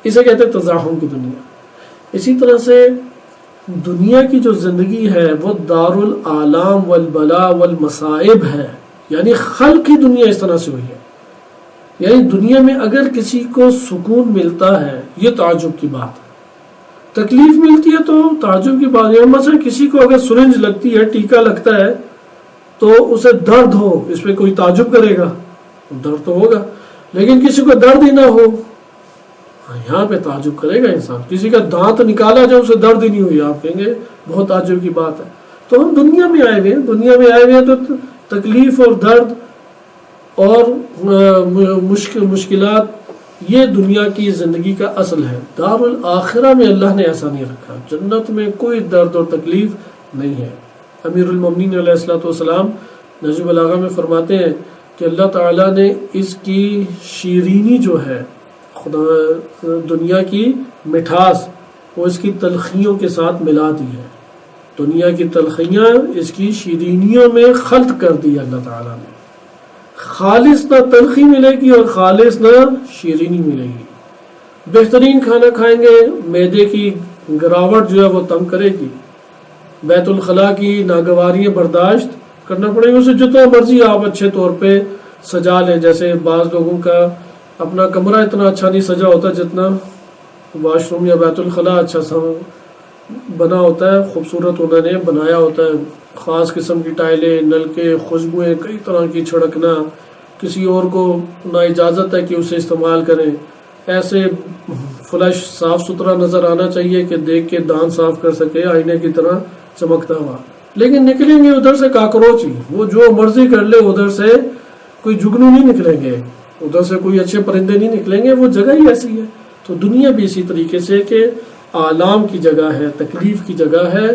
اسے کہتے ہیں تزاحم کی دنیا۔ اسی طرح سے دنیا کی جو زندگی ہے وہ دار العالم والبلا والمصائب ہے، یعنی خلق کی دنیا اس طرح سے ہوئی ہے۔ یعنی دنیا میں اگر کسی کو سکون ملتا ہے یہ تعجب کی بات ہے، تکلیف ملتی ہے تو تعجب کی بات ہے۔ مثلا کسی کو اگر سرنج لگتی ہے، ٹیکا لگتا ہے تو اسے درد ہو، اس پہ کوئی تعجب کرے گا؟ درد تو ہوگا، لیکن کسی کو درد ہی نہ ہو یہاں پہ تعجب کرے گا انسان۔ کسی کا دانت نکالا جائے اسے درد ہی نہیں ہوئی، آپ کہیں گے بہت تعجب کی بات ہے۔ تو ہم دنیا میں آئے ہوئے ہیں، دنیا میں آئے ہوئے ہیں تو تکلیف اور درد اور مشکلات یہ دنیا کی زندگی کا اصل ہے۔ دار الاخرہ میں اللہ نے ایسا نہیں رکھا، جنت میں کوئی درد اور تکلیف نہیں ہے۔ امیر المومنین علیہ الصلوۃ والسلام نہج البلاغہ میں فرماتے ہیں کہ اللہ تعالیٰ نے اس کی شیرینی جو ہے، خدا دنیا کی مٹھاس وہ اس کی تلخیوں کے ساتھ ملا دی ہے۔ دنیا کی تلخیاں اس کی شیرینیوں میں خلط کر دی اللہ تعالیٰ نے۔ خالص نہ تلخی ملے گی اور خالص نہ شیرینی ملے گی۔ بہترین کھانا کھائیں گے، معدے کی گراوٹ جو ہے وہ تنگ کرے گی، بیت الخلاء کی ناگواریاں برداشت کرنا پڑے گی۔ اسے جتنا مرضی آپ اچھے طور پہ سجا لیں، جیسے بعض لوگوں کا اپنا کمرہ اتنا اچھا نہیں سجا ہوتا جتنا واش روم یا بیت الخلاء اچھا سا بنا ہوتا ہے، خوبصورت انہوں نے بنایا ہوتا ہے، خاص قسم کی ٹائلیں، نلکے، خوشبوئیں کئی طرح کی چھڑکنا، کسی اور کو نا اجازت ہے کہ اسے استعمال کریں، ایسے فلش صاف ستھرا نظر آنا چاہیے کہ دیکھ کے دانت صاف کر سکے، آئینے کی طرح چمکتا ہوا۔ لیکن نکلیں گے ادھر سے کاکروچ ہی، وہ جو مرضی کر لے، ادھر سے کوئی جگنو نہیں نکلیں گے، ادھر سے کوئی اچھے پرندے نہیں نکلیں گے، وہ جگہ ہی ایسی ہے۔ تو دنیا بھی اسی طریقے سے کہ آلام کی جگہ ہے، تکلیف کی جگہ ہے،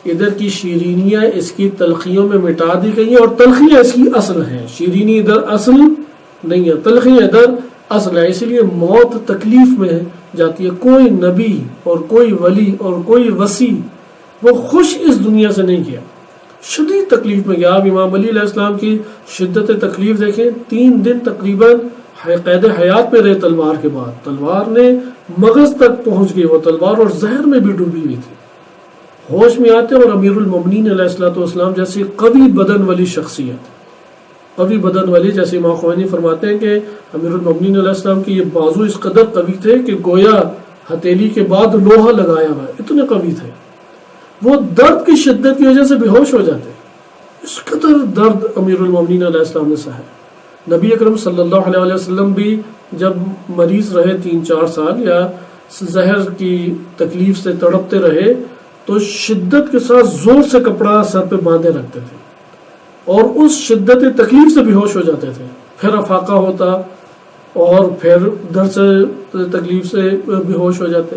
ادھر کی شیرینیاں اس کی تلخیوں میں مٹا دی گئی ہیں، اور تلخیاں اس کی اصل ہیں۔ شیرینی ادھر اصل نہیں ہے، تلخیاں ادھر اصل ہے، اس لیے موت تکلیف میں جاتی ہے۔ کوئی نبی اور کوئی ولی اور کوئی وصی وہ خوش اس دنیا سے نہیں گیا، شدید تکلیف میں گیا۔ آپ امام علی علیہ السلام کی شدت تکلیف دیکھیں، 3 دن تقریباً قید حیات پہ رہے تلوار کے بعد، تلوار نے مغز تک پہنچ گئی، وہ تلوار اور زہر میں بھی ڈوبی ہوئی تھی۔ ہوش میں آتے اور امیر المومنین علیہ الصلوۃ والسلام جیسی قوی بدن والی شخصیت قوی بدن والی، جیسے امام خمینی فرماتے ہیں کہ امیر المومنین علیہ السلام کے یہ بازو اس قدر قوی تھے کہ گویا ہتھیلی کے بعد لوہا لگایا ہوا ہے، اتنے قوی تھے۔ وہ درد کی شدت کی وجہ سے بے ہوش ہو جاتے، اس قدر درد امیر المومنین علیہ السلام نے سہا۔ نبی اکرم صلی اللہ علیہ وسلم بھی جب مریض رہے 3-4 سال یا زہر کی تکلیف سے تڑپتے رہے تو شدت کے ساتھ زور سے کپڑا سر پہ باندھے رکھتے تھے اور اس شدت تکلیف سے بے ہوش ہو جاتے تھے، پھر افاقہ ہوتا اور پھر درد سے تکلیف سے بے ہوش ہو جاتے۔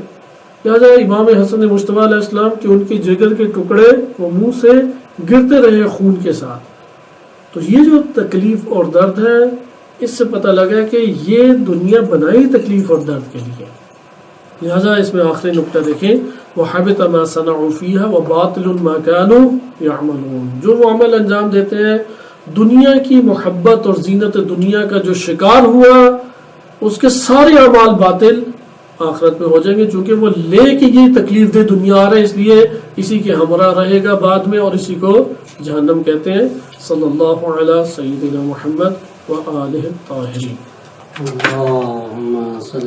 لہٰذا امام حسن مجتبیٰ علیہ السلام کہ ان کے جگر کے ٹکڑے وہ منہ سے گرتے رہے خون کے ساتھ۔ تو یہ جو تکلیف اور درد ہے، اس سے پتہ لگا کہ یہ دنیا بنائی تکلیف اور درد کے لیے۔ لہٰذا اس میں آخری نقطہ دیکھیں، وَحَبِطَ مَا صَنَعُوا فِيهَا وَبَاطِلٌ مَا كَانُوا يَعْمَلُونَ۔ جو وہ عمل انجام دیتے ہیں، دنیا کی محبت اور زینت دنیا کا جو شکار ہوا، اس کے سارے اعمال باطل آخرت میں ہو جائیں گے، چونکہ وہ لے کے یہ تکلیف دہ دنیا آ رہا ہے، اس لیے اسی کے ہمراہ رہے گا بعد میں، اور اسی کو جہنم کہتے ہیں۔ صلی اللہ علیہ سیدنا محمد وآلہ الطاہرین۔